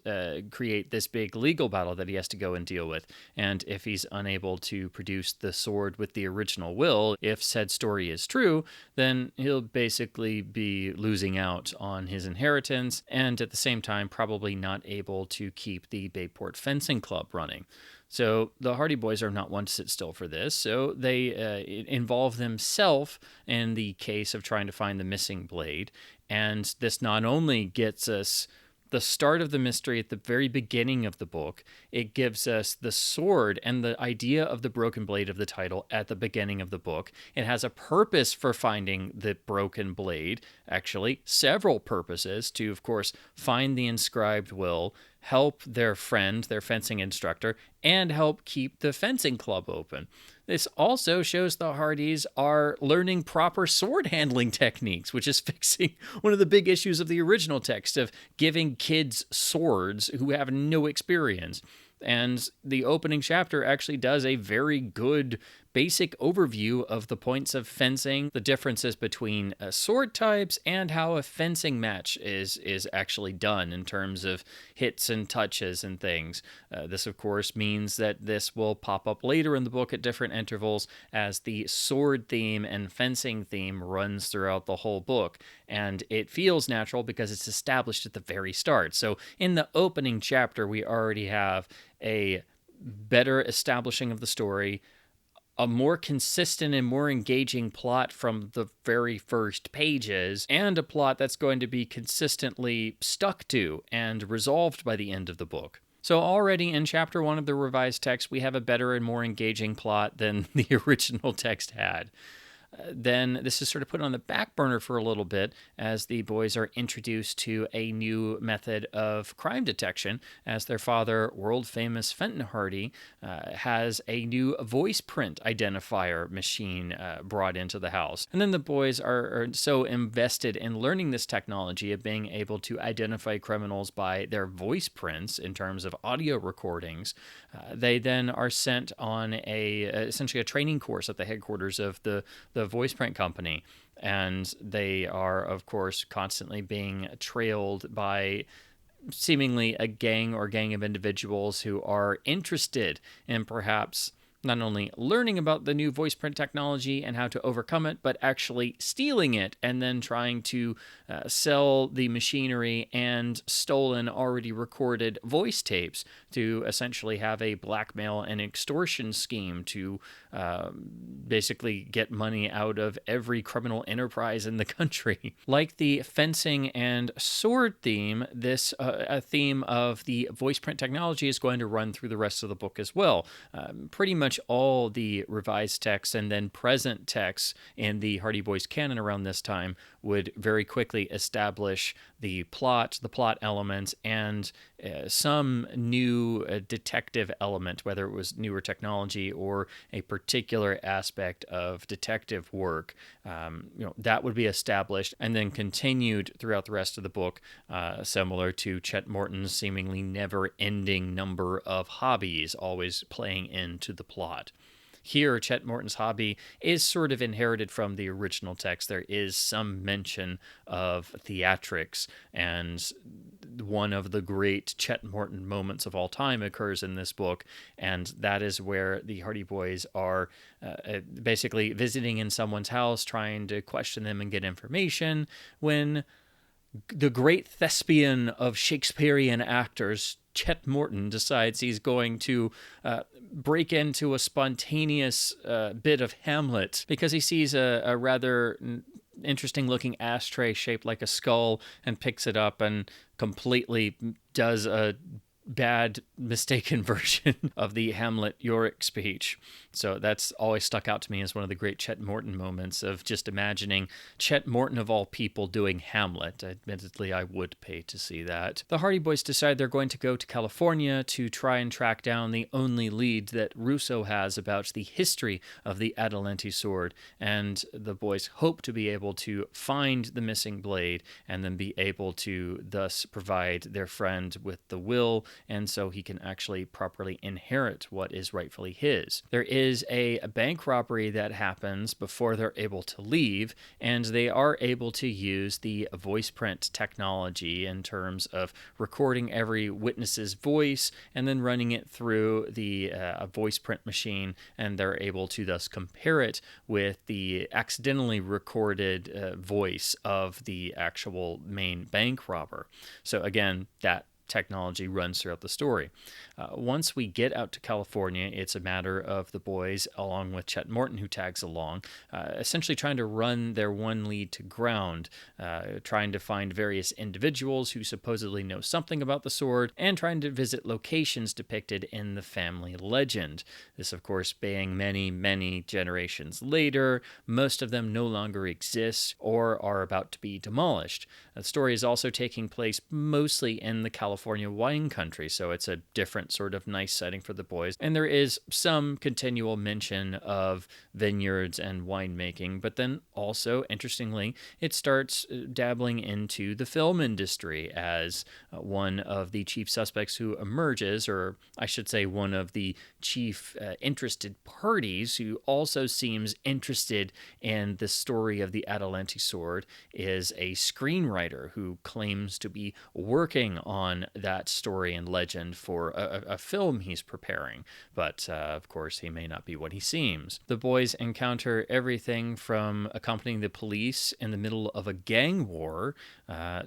create this big legal battle that he has to go and deal with. And if he's unable to produce the sword with the original will, if said story is true, then he'll basically be losing out on his inheritance and at the same time probably not able to keep the Bayport Fencing Club running. So the Hardy Boys are not one to sit still for this, so they involve themselves in the case of trying to find the missing blade. And this not only gets us the start of the mystery at the very beginning of the book, it gives us the sword and the idea of the broken blade of the title at the beginning of the book. It has a purpose for finding the broken blade, actually several purposes, to, of course, find the inscribed will, help their friend, their fencing instructor, and help keep the fencing club open. This also shows the Hardys are learning proper sword handling techniques, which is fixing one of the big issues of the original text of giving kids swords who have no experience. And the opening chapter actually does a very good basic overview of the points of fencing, the differences between sword types, and how a fencing match is actually done in terms of hits and touches and things. This, of course, means that this will pop up later in the book at different intervals as the sword theme and fencing theme runs throughout the whole book. And it feels natural because it's established at the very start. So in the opening chapter, we already have a better establishing of the story, a more consistent and more engaging plot from the very first pages, and a plot that's going to be consistently stuck to and resolved by the end of the book. So already in chapter 1 of the revised text, we have a better and more engaging plot than the original text had. Then this is sort of put on the back burner for a little bit as the boys are introduced to a new method of crime detection, as their father, world-famous Fenton Hardy, has a new voice print identifier machine brought into the house. And then the boys are so invested in learning this technology of being able to identify criminals by their voice prints in terms of audio recordings. They then are sent on essentially a training course at the headquarters of the voice print company, and they are, of course, constantly being trailed by seemingly a gang of individuals who are interested in perhaps not only learning about the new voice print technology and how to overcome it, but actually stealing it and then trying to sell the machinery and stolen, already recorded voice tapes to essentially have a blackmail and extortion scheme to basically get money out of every criminal enterprise in the country. Like the fencing and sword theme, this a theme of the voice print technology is going to run through the rest of the book as well. Pretty much all the revised texts and then present texts in the Hardy Boys canon around this time would very quickly establish the plot elements, and some new detective element, whether it was newer technology or a particular aspect of detective work, that would be established and then continued throughout the rest of the book, similar to Chet Morton's seemingly never-ending number of hobbies always playing into the plot. Here, Chet Morton's hobby is sort of inherited from the original text. There is some mention of theatrics, and one of the great Chet Morton moments of all time occurs in this book, and that is where the Hardy Boys are basically visiting in someone's house, trying to question them and get information, when the great thespian of Shakespearean actors, Chet Morton, decides he's going to break into a spontaneous bit of Hamlet because he sees a rather interesting looking ashtray shaped like a skull and picks it up and completely does a bad, mistaken version of the Hamlet Yorick speech. So that's always stuck out to me as one of the great Chet Morton moments of just imagining Chet Morton of all people doing Hamlet. Admittedly, I would pay to see that. The Hardy Boys decide they're going to go to California to try and track down the only lead that Rousseau has about the history of the Adelante sword, and the boys hope to be able to find the missing blade and then be able to thus provide their friend with the will, and so he can actually properly inherit what is rightfully his. There is a bank robbery that happens before they're able to leave, and they are able to use the voice print technology in terms of recording every witness's voice and then running it through the voice print machine, and they're able to thus compare it with the accidentally recorded voice of the actual main bank robber. So again, that technology runs throughout the story. Once we get out to California, it's a matter of the boys, along with Chet Morton, who tags along, essentially trying to run their one lead to ground, trying to find various individuals who supposedly know something about the sword, and trying to visit locations depicted in the family legend. This, of course, being many, many generations later. Most of them no longer exist or are about to be demolished. The story is also taking place mostly in the California wine country, so it's a different sort of nice setting for the boys. And there is some continual mention of vineyards and winemaking, but then also, interestingly, it starts dabbling into the film industry as one of the chief suspects who emerges, or I should say one of the chief interested parties who also seems interested in the story of the Adelante sword, is a screenwriter who claims to be working on that story and legend for a film he's preparing, but of course he may not be what he seems. The boys encounter everything from accompanying the police in the middle of a gang war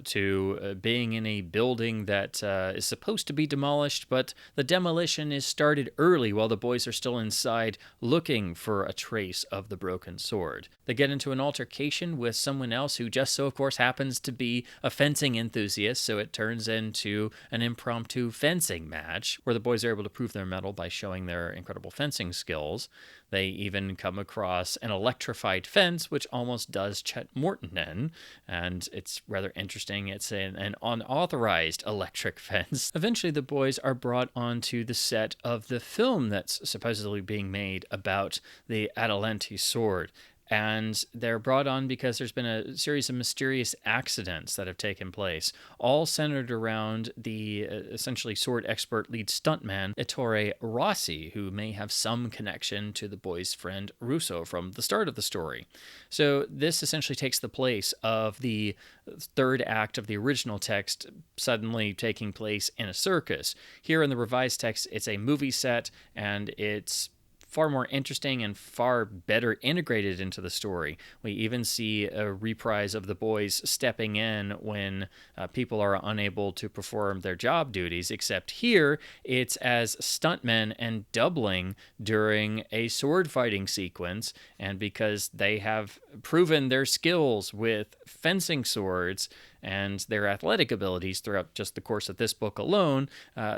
to being in a building that is supposed to be demolished, but the demolition is started early while the boys are still inside looking for a trace of the broken sword. They get into an altercation with someone else who just so, of course, happens to be a fencing enthusiast, so it turns into an impromptu fencing match where the boys are able to prove their mettle by showing their incredible fencing skills. They even come across an electrified fence, which almost does Chet Morton in, and it's rather interesting. It's an unauthorized electric fence. Eventually, the boys are brought onto the set of the film that's supposedly being made about the Adelante sword. And they're brought on because there's been a series of mysterious accidents that have taken place, all centered around the essentially sword expert lead stuntman, Ettore Rossi, who may have some connection to the boy's friend Rousseau from the start of the story. So this essentially takes the place of the third act of the original text suddenly taking place in a circus. Here in the revised text, it's a movie set, and it's far more interesting and far better integrated into the story. We even see a reprise of the boys stepping in when people are unable to perform their job duties, except here it's as stuntmen and doubling during a sword fighting sequence, and because they have proven their skills with fencing swords and their athletic abilities throughout just the course of this book alone,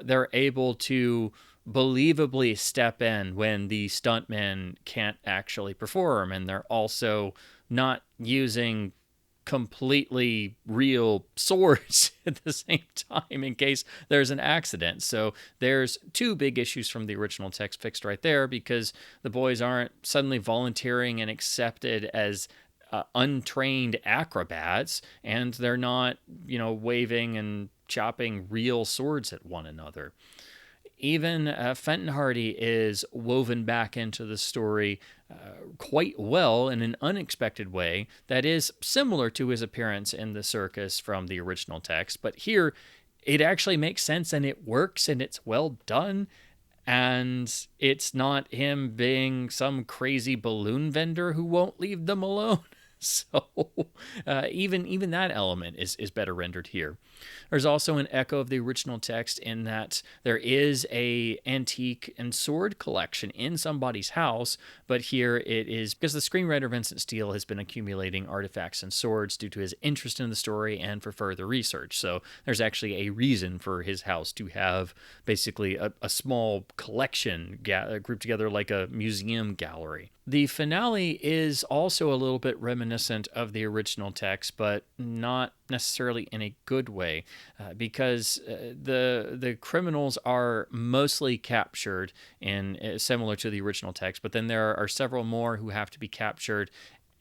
they're able to believably step in when the stuntmen can't actually perform, and they're also not using completely real swords at the same time in case there's an accident. So there's two big issues from the original text fixed right there, because the boys aren't suddenly volunteering and accepted as untrained acrobats, and they're not, waving and chopping real swords at one another. Even Fenton Hardy is woven back into the story quite well in an unexpected way that is similar to his appearance in the circus from the original text. But here, it actually makes sense, and it works, and it's well done. And it's not him being some crazy balloon vendor who won't leave them alone. So even that element is better rendered here. There's also an echo of the original text in that there is a antique and sword collection in somebody's house, but here it is because the screenwriter Vincent Steele has been accumulating artifacts and swords due to his interest in the story and for further research. So there's actually a reason for his house to have basically a small collection grouped together like a museum gallery. The finale is also a little bit reminiscent of the original text, but not necessarily in a good way, because the criminals are mostly captured in similar to the original text, but then there are several more who have to be captured.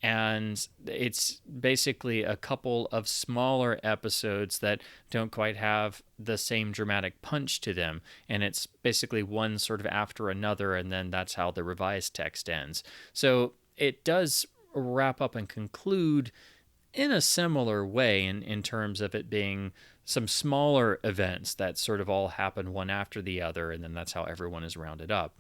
And it's basically a couple of smaller episodes that don't quite have the same dramatic punch to them. And it's basically one sort of after another, and then that's how the revised text ends. So it does wrap up and conclude in a similar way in terms of it being some smaller events that sort of all happen one after the other, and then that's how everyone is rounded up.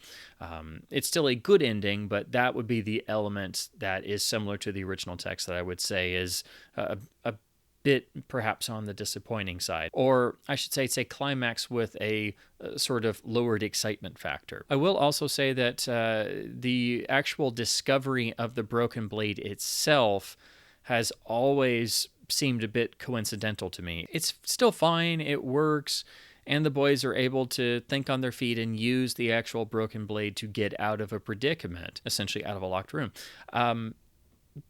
It's still a good ending, but that would be the element that is similar to the original text that I would say is a bit perhaps on the disappointing side. Or I should say it's a climax with a sort of lowered excitement factor. I will also say that the actual discovery of the broken blade itself has always seemed a bit coincidental to me. It's still fine, it works, and the boys are able to think on their feet and use the actual broken blade to get out of a predicament, essentially out of a locked room.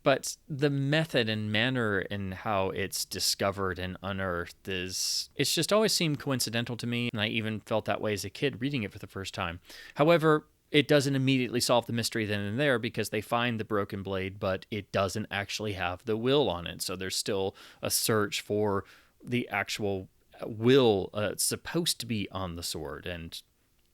But the method and manner in how it's discovered and unearthed it's just always seemed coincidental to me, and I even felt that way as a kid reading it for the first time. However, it doesn't immediately solve the mystery then and there because they find the broken blade, but it doesn't actually have the will on it. So there's still a search for the actual will supposed to be on the sword, and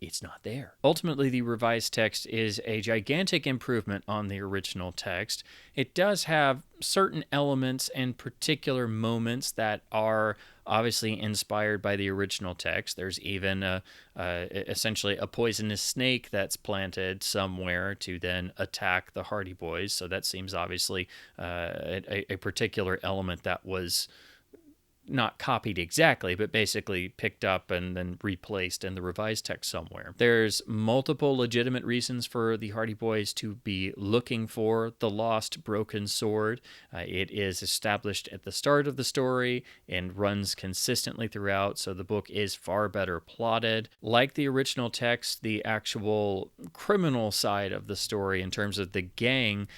it's not there. Ultimately, the revised text is a gigantic improvement on the original text. It does have certain elements and particular moments that are obviously inspired by the original text. There's even essentially a poisonous snake that's planted somewhere to then attack the Hardy Boys. So that seems obviously a particular element that was not copied exactly, but basically picked up and then replaced in the revised text somewhere. There's multiple legitimate reasons for the Hardy Boys to be looking for the lost broken sword. It is established at the start of the story and runs consistently throughout, so the book is far better plotted. Like the original text, the actual criminal side of the story in terms of the gang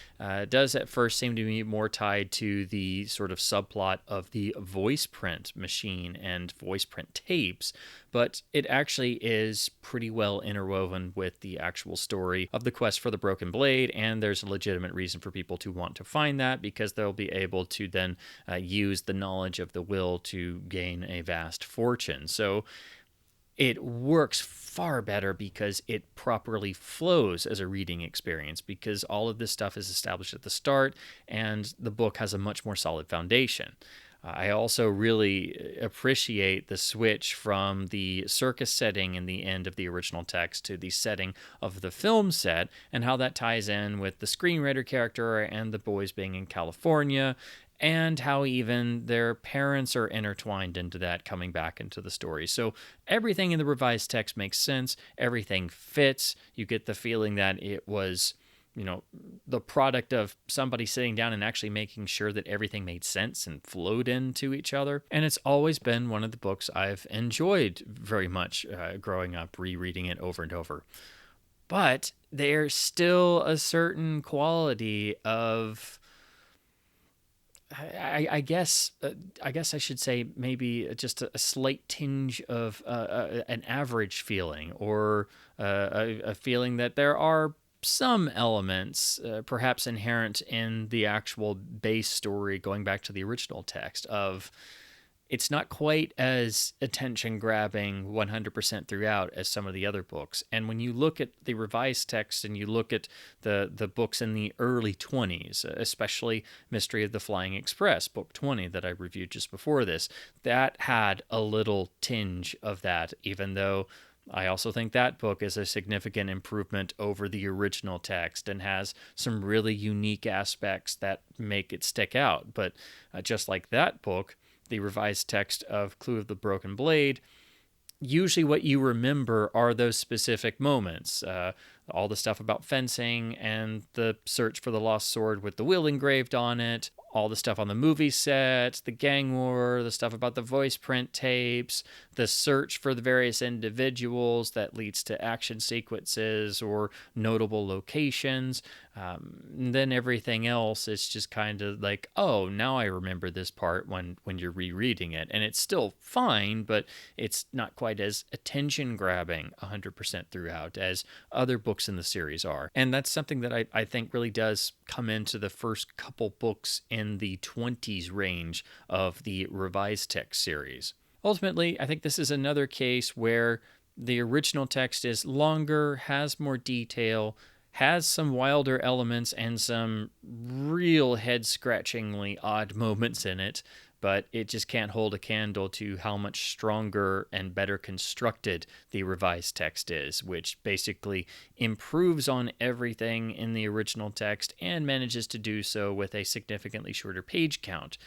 does at first seem to be more tied to the sort of subplot of the voice print machine and voice print tapes, but it actually is pretty well interwoven with the actual story of the quest for the broken blade, and there's a legitimate reason for people to want to find that because they'll be able to then use the knowledge of the will to gain a vast fortune. So it works far better because it properly flows as a reading experience because all of this stuff is established at the start and the book has a much more solid foundation. I also really appreciate the switch from the circus setting in the end of the original text to the setting of the film set and how that ties in with the screenwriter character and the boys being in California, and how even their parents are intertwined into that coming back into the story. So everything in the revised text makes sense. Everything fits. You get the feeling that it was, the product of somebody sitting down and actually making sure that everything made sense and flowed into each other. And it's always been one of the books I've enjoyed very much growing up, rereading it over and over. But there's still a certain quality of, I guess I should say maybe just a slight tinge of an average feeling, or a feeling that there are some elements perhaps inherent in the actual base story going back to the original text of it's not quite as attention grabbing 100% throughout as some of the other books. And when you look at the revised text and you look at the books in the early 20s, especially Mystery of the Flying Express, book 20 that I reviewed just before this, that had a little tinge of that, even though I also think that book is a significant improvement over the original text and has some really unique aspects that make it stick out. But just like that book, the revised text of Clue of the Broken Blade, usually what you remember are those specific moments. All the stuff about fencing and the search for the lost sword with the will engraved on it, all the stuff on the movie set, the gang war, the stuff about the voice print tapes, the search for the various individuals that leads to action sequences or notable locations. And then everything else is just kind of like, oh, now I remember this part when you're rereading it. And it's still fine, but it's not quite as attention grabbing 100% throughout as other books in the series are. And that's something that I think really does come into the first couple books in the 20s range of the revised text series. Ultimately, I think this is another case where the original text is longer, has more detail, has some wilder elements and some real head-scratchingly odd moments in it, but it just can't hold a candle to how much stronger and better constructed the revised text is, which basically improves on everything in the original text and manages to do so with a significantly shorter page count.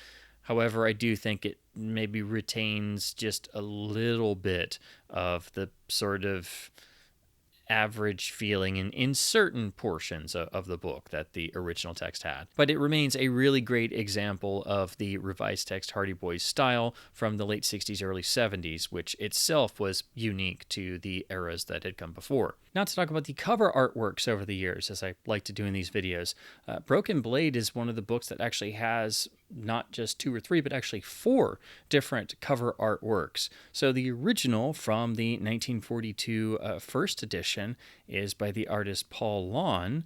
However, I do think it maybe retains just a little bit of the sort of average feeling in certain portions of the book that the original text had. But it remains a really great example of the revised text Hardy Boys style from the late 60s, early 70s, which itself was unique to the eras that had come before. Now to talk about the cover artworks over the years, as I like to do in these videos. Broken Blade is one of the books that actually has not just 2 or 3, but actually 4 different cover artworks. So the original from the 1942 first edition is by the artist Paul Lawn,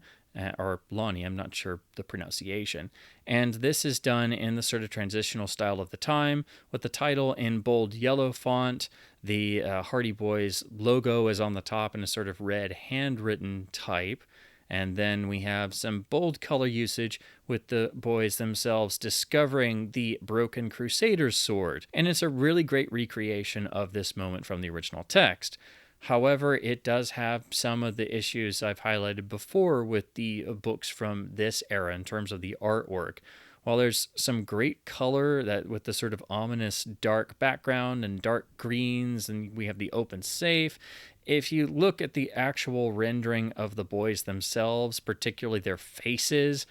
or Lonnie, I'm not sure the pronunciation. And this is done in the sort of transitional style of the time, with the title in bold yellow font. The Hardy Boys logo is on the top in a sort of red handwritten type. And then we have some bold color usage with the boys themselves discovering the broken Crusader's sword. And it's a really great recreation of this moment from the original text. However, it does have some of the issues I've highlighted before with the books from this era in terms of the artwork. While there's some great color that with the sort of ominous dark background and dark greens, and we have the open safe, if you look at the actual rendering of the boys themselves, particularly their faces,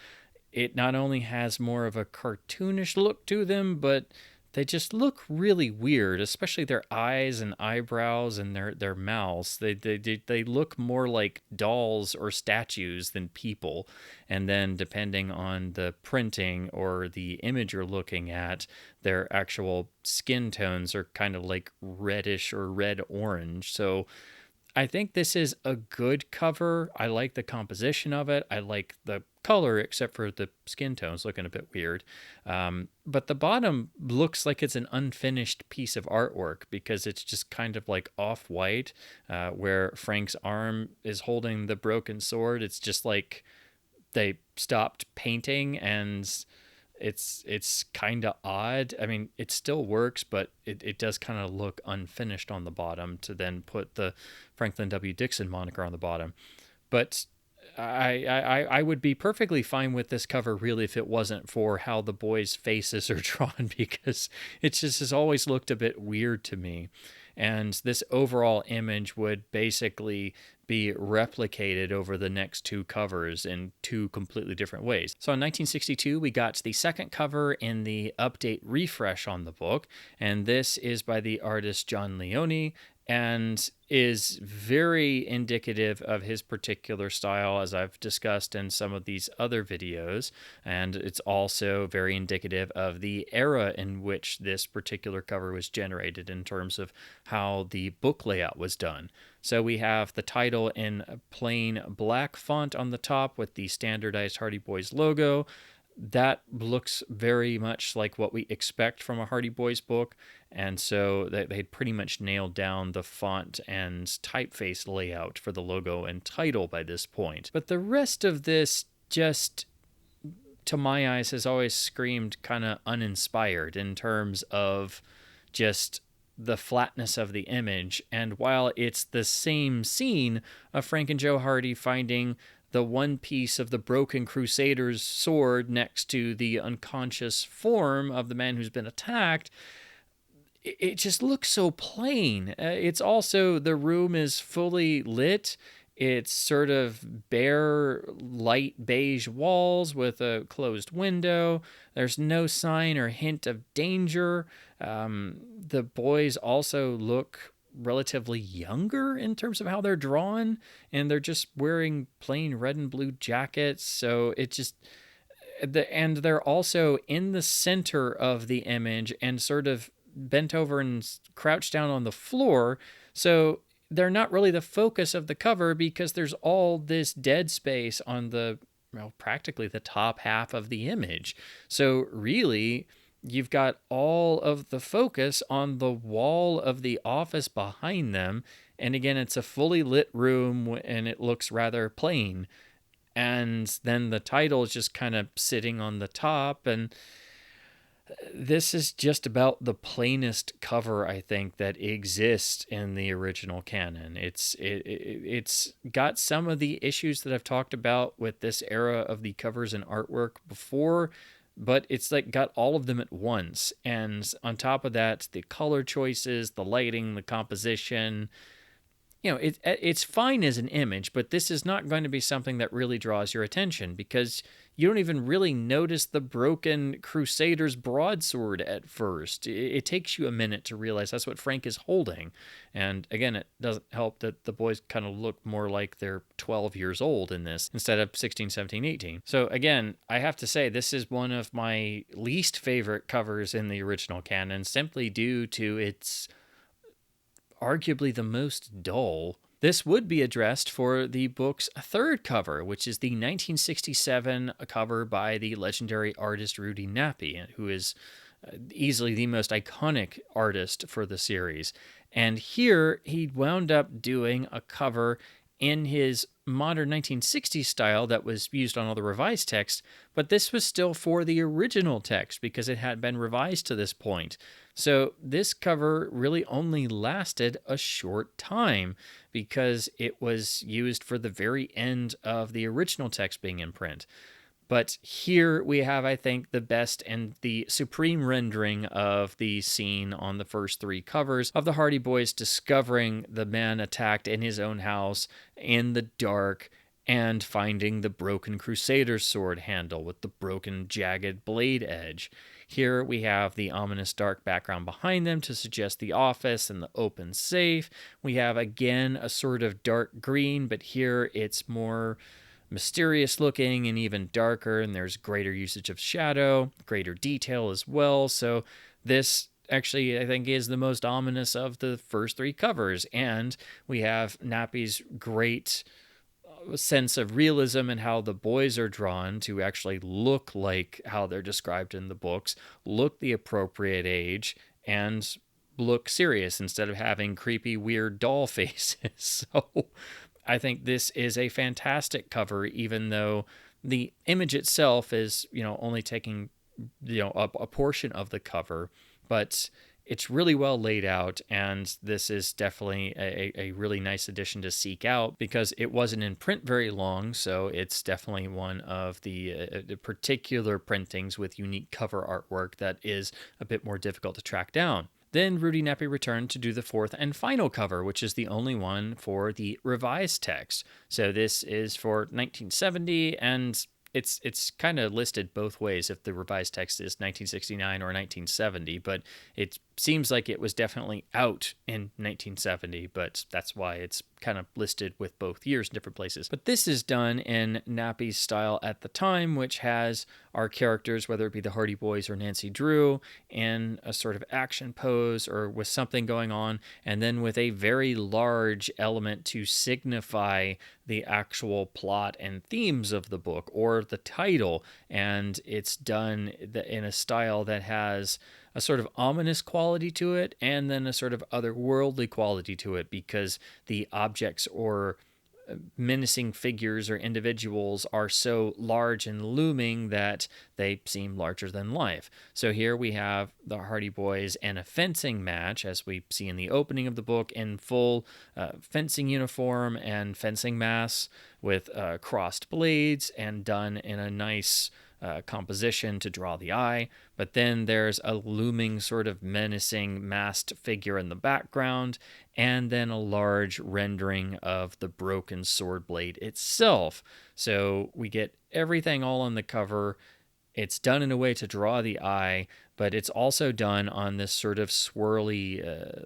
it not only has more of a cartoonish look to them, but they just look really weird, especially their eyes and eyebrows and their mouths. They look more like dolls or statues than people. And then depending on the printing or the image you're looking at, their actual skin tones are kind of like reddish or red-orange. So I think this is a good cover. I like the composition of it. I like the color, except for the skin tones looking a bit weird. But the bottom looks like it's an unfinished piece of artwork because it's just kind of like off-white, where Frank's arm is holding the broken sword. It's just like they stopped painting, and it's kind of odd. I mean, it still works, but it does kind of look unfinished on the bottom to then put the Franklin W. Dixon moniker on the bottom. But I would be perfectly fine with this cover, really, if it wasn't for how the boys' faces are drawn, because it just has always looked a bit weird to me. And this overall image would basically be replicated over the next 2 covers in 2 completely different ways. So in 1962, we got the second cover in the update refresh on the book, and this is by the artist John Leone, and is very indicative of his particular style, as I've discussed in some of these other videos. And it's also very indicative of the era in which this particular cover was generated in terms of how the book layout was done. So we have the title in plain black font on the top with the standardized Hardy Boys logo. That looks very much like what we expect from a Hardy Boys book, and so they'd pretty much nailed down the font and typeface layout for the logo and title by this point. But the rest of this just, to my eyes, has always screamed kind of uninspired in terms of just the flatness of the image. And while it's the same scene of Frank and Joe Hardy finding the one piece of the broken crusader's sword next to the unconscious form of the man who's been attacked, it just looks so plain. It's also, the room is fully lit. It's sort of bare, light beige walls with a closed window. There's no sign or hint of danger. The boys also look relatively younger in terms of how they're drawn, and they're just wearing plain red and blue jackets. So it just, and they're also in the center of the image and sort of bent over and crouched down on the floor. So they're not really the focus of the cover because there's all this dead space on the, well, practically the top half of the image. So really, you've got all of the focus on the wall of the office behind them. And again, it's a fully lit room and it looks rather plain. And then the title is just kind of sitting on the top. And this is just about the plainest cover, I think, that exists in the original canon. It's got some of the issues that I've talked about with this era of the covers and artwork before, but it's like got all of them at once. And on top of that, the color choices, the lighting, the composition, it's fine as an image, but this is not going to be something that really draws your attention because you don't even really notice the broken crusader's broadsword at first. It takes you a minute to realize that's what Frank is holding. And again, it doesn't help that the boys kind of look more like they're 12 years old in this instead of 16, 17, 18. So again, I have to say this is one of my least favorite covers in the original canon, simply due to its arguably the most dull. This would be addressed for the book's third cover, which is the 1967 cover by the legendary artist Rudy Nappi, who is easily the most iconic artist for the series. And here he wound up doing a cover in his modern 1960s style that was used on all the revised text, but this was still for the original text because it had been revised to this point. So this cover really only lasted a short time because it was used for the very end of the original text being in print. But here we have, I think, the best and the supreme rendering of the scene on the first three covers of the Hardy Boys discovering the man attacked in his own house in the dark and finding the broken Crusader's sword handle with the broken, jagged blade edge. Here we have the ominous dark background behind them to suggest the office and the open safe. We have, again, a sort of dark green, but here it's more mysterious looking and even darker, and there's greater usage of shadow, greater detail as well. So this actually, I think, is the most ominous of the first three covers. And we have Nappi's great sense of realism and how the boys are drawn to actually look like how they're described in the books, look the appropriate age, and look serious instead of having creepy, weird doll faces. So I think this is a fantastic cover, even though the image itself is, only taking, a portion of the cover, but it's really well laid out, and this is definitely a really nice addition to seek out because it wasn't in print very long, so it's definitely one of the particular printings with unique cover artwork that is a bit more difficult to track down. Then Rudy Nappi returned to do the fourth and final cover, which is the only one for the revised text. So this is for 1970, and it's kind of listed both ways if the revised text is 1969 or 1970, but it seems like it was definitely out in 1970, but that's why it's kind of listed with both years in different places. But this is done in Nappi's style at the time, which has our characters, whether it be the Hardy Boys or Nancy Drew, in a sort of action pose or with something going on, and then with a very large element to signify the actual plot and themes of the book or the title. And it's done in a style that has a sort of ominous quality to it and then a sort of otherworldly quality to it because the objects or menacing figures or individuals are so large and looming that they seem larger than life. So here we have the Hardy Boys in a fencing match, as we see in the opening of the book, in full fencing uniform and fencing masks with crossed blades and done in a nice composition to draw the eye. But then there's a looming sort of menacing masked figure in the background, and then a large rendering of the broken sword blade itself. So we get everything all on the cover. It's done in a way to draw the eye, but it's also done on this sort of swirly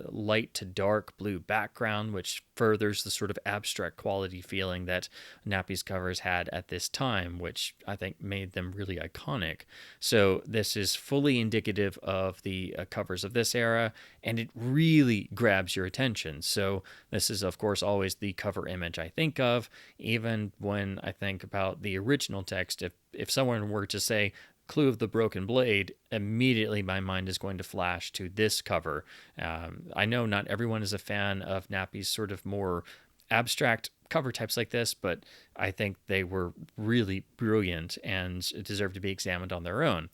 light to dark blue background, which furthers the sort of abstract quality feeling that Nappy's covers had at this time, which I think made them really iconic. So this is fully indicative of the covers of this era, and it really grabs your attention. So this is, of course, always the cover image I think of, even when I think about the original text. If someone were to say Clue of the Broken Blade, immediately my mind is going to flash to this cover. I know not everyone is a fan of Nappy's sort of more abstract cover types like this, but I think they were really brilliant and deserve to be examined on their own.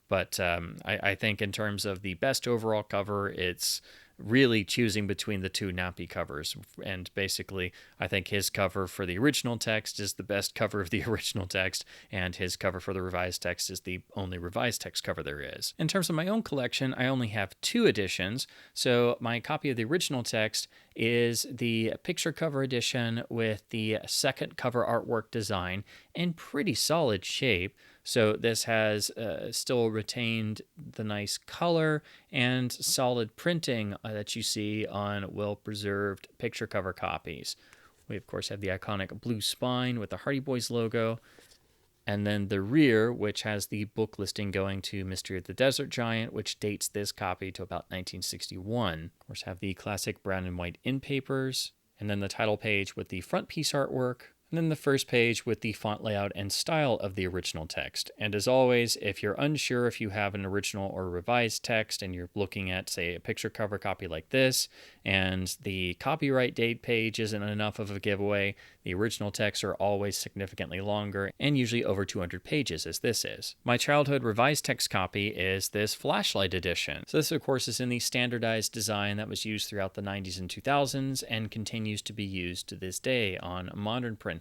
But I think in terms of the best overall cover, it's really choosing between the two Nappy covers. And basically, I think his cover for the original text is the best cover of the original text, and his cover for the revised text is the only revised text cover there is. In terms of my own collection, I only have 2 editions. So my copy of the original text is the picture cover edition with the second cover artwork design in pretty solid shape. So this has still retained the nice color and solid printing that you see on well-preserved picture cover copies. We, of course, have the iconic blue spine with the Hardy Boys logo, and then the rear, which has the book listing going to Mystery of the Desert Giant, which dates this copy to about 1961. Of course, have the classic brown and white in papers, and then the title page with the front piece artwork, and then the first page with the font layout and style of the original text. And as always, if you're unsure if you have an original or revised text and you're looking at, say, a picture cover copy like this, and the copyright date page isn't enough of a giveaway, the original texts are always significantly longer and usually over 200 pages, as this is. My childhood revised text copy is this flashlight edition. So this, of course, is in the standardized design that was used throughout the 90s and 2000s and continues to be used to this day on modern printings.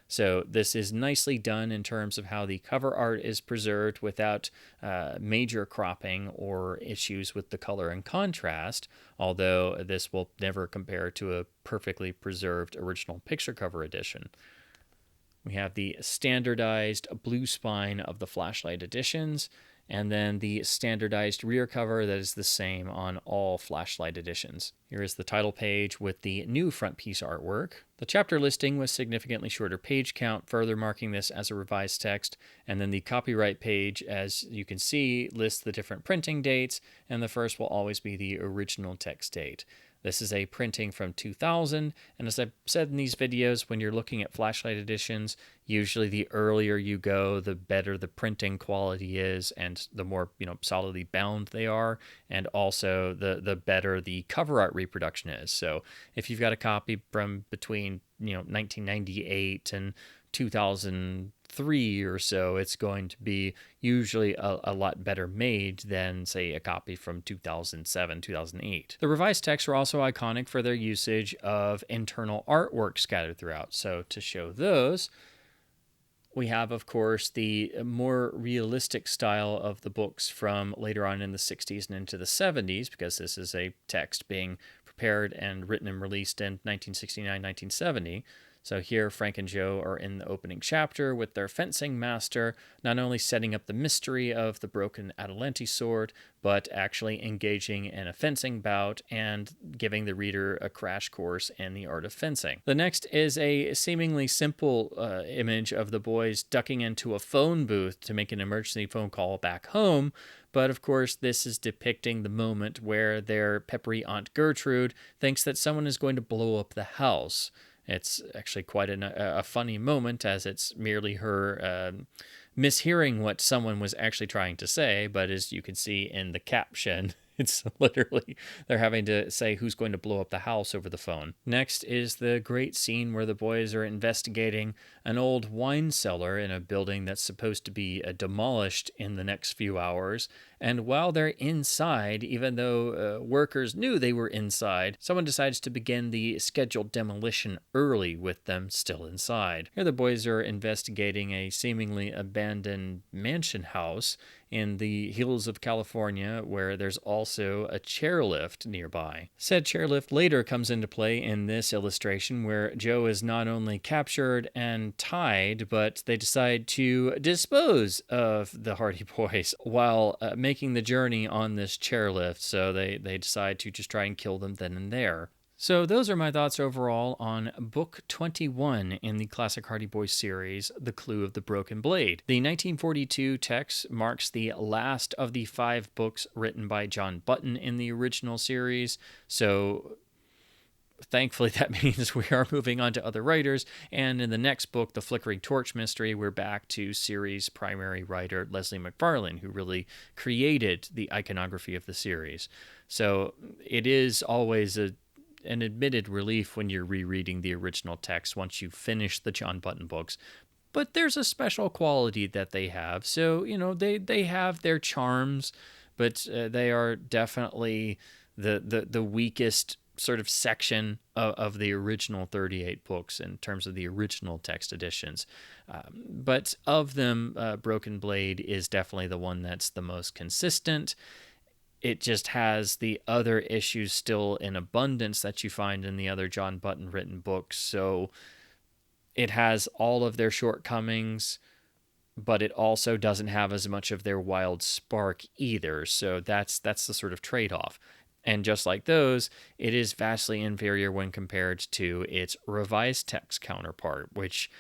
So this is nicely done in terms of how the cover art is preserved without major cropping or issues with the color and contrast, although this will never compare to a perfectly preserved original picture cover edition. We have the standardized blue spine of the flashlight editions, and then the standardized rear cover that is the same on all flashlight editions. Here is the title page with the new front piece artwork. The chapter listing with significantly shorter page count, further marking this as a revised text, and then the copyright page, as you can see, lists the different printing dates, and the first will always be the original text date. This is a printing from 2000, and as I've said in these videos, when you're looking at flashlight editions, usually the earlier you go, the better the printing quality is, and the more solidly bound they are, and also the better the cover art reproduction is. So if you've got a copy from between 1998 and 2003 or so, it's going to be usually a lot better made than, say, a copy from 2007, 2008. The revised texts are also iconic for their usage of internal artwork scattered throughout. So to show those, we have, of course, the more realistic style of the books from later on in the 60s and into the 70s, because this is a text being prepared and written and released in 1969, 1970. So here, Frank and Joe are in the opening chapter with their fencing master, not only setting up the mystery of the broken Atalante sword, but actually engaging in a fencing bout and giving the reader a crash course in the art of fencing. The next is a seemingly simple image of the boys ducking into a phone booth to make an emergency phone call back home, but of course this is depicting the moment where their peppery Aunt Gertrude thinks that someone is going to blow up the house. It's actually quite a funny moment, as it's merely her mishearing what someone was actually trying to say, but as you can see in the caption, It's literally, they're having to say who's going to blow up the house over the phone. Next is the great scene where the boys are investigating an old wine cellar in a building that's supposed to be demolished in the next few hours. And while they're inside, even though workers knew they were inside, someone decides to begin the scheduled demolition early with them still inside. Here the boys are investigating a seemingly abandoned mansion house in the hills of California, where there's also a chairlift nearby. Said chairlift later comes into play in this illustration, where Joe is not only captured and tied, but they decide to dispose of the Hardy Boys while making the journey on this chairlift. So they decide to just try and kill them then and there. So those are my thoughts overall on Book 21 in the classic Hardy Boys series, The Clue of the Broken Blade. The 1942 text marks the last of the 5 books written by John Button in the original series, so thankfully that means we are moving on to other writers, and in the next book, The Flickering Torch Mystery, we're back to series primary writer Leslie McFarlane, who really created the iconography of the series. So it is always an admitted relief when you're rereading the original text once you finish the John Button books. But there's a special quality that they have. So, they have their charms, but they are definitely the weakest sort of section of the original 38 books in terms of the original text editions. But of them, Broken Blade is definitely the one that's the most consistent. It just has the other issues still in abundance that you find in the other John Button written books. So it has all of their shortcomings, but it also doesn't have as much of their wild spark either. So that's the sort of trade-off. And just like those, it is vastly inferior when compared to its revised text counterpart, which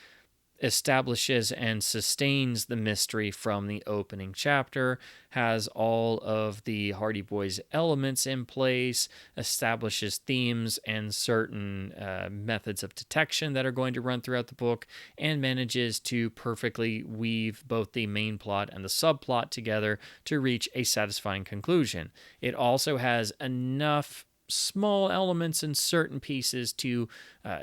establishes and sustains the mystery from the opening chapter, has all of the Hardy Boys elements in place, establishes themes and certain methods of detection that are going to run throughout the book, and manages to perfectly weave both the main plot and the subplot together to reach a satisfying conclusion. It also has enough small elements in certain pieces to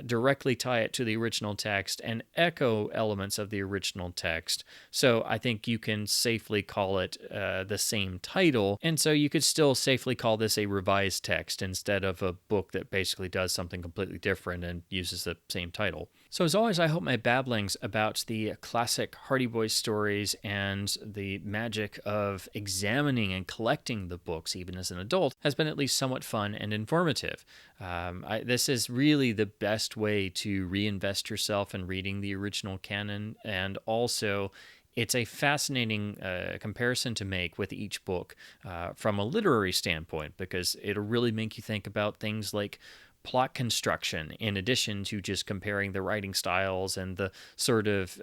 directly tie it to the original text and echo elements of the original text. So I think you can safely call it the same title. And so you could still safely call this a revised text instead of a book that basically does something completely different and uses the same title. So as always, I hope my babblings about the classic Hardy Boys stories and the magic of examining and collecting the books, even as an adult, has been at least somewhat fun and informative. This is really the best way to reinvest yourself in reading the original canon, and also it's a fascinating comparison to make with each book from a literary standpoint, because it'll really make you think about things like plot construction, in addition to just comparing the writing styles and the sort of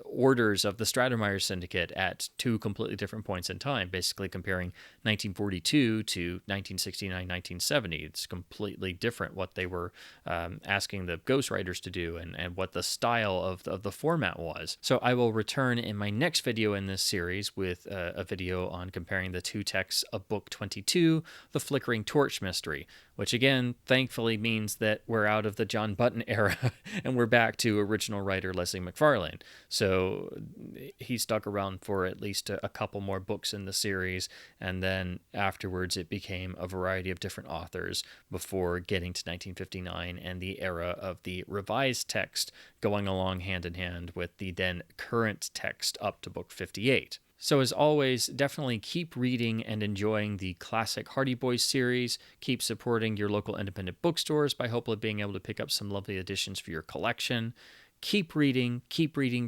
orders of the Stratemeyer Syndicate at 2 completely different points in time, basically comparing 1942 to 1969, 1970. It's completely different what they were asking the ghostwriters to do, and what the style of the format was. So I will return in my next video in this series with a video on comparing the 2 texts of Book 22, The Flickering Torch Mystery, which again, thankfully means that we're out of the John Button era and we're back to original writer Leslie McFarlane. So he stuck around for at least a couple more books in the series, and then afterwards it became a variety of different authors before getting to 1959 and the era of the revised text going along hand in hand with the then current text up to book 58. So as always, definitely keep reading and enjoying the classic Hardy Boys series. Keep supporting your local independent bookstores by hopefully being able to pick up some lovely editions for your collection. Keep reading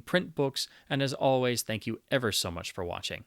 print books, and as always, thank you ever so much for watching.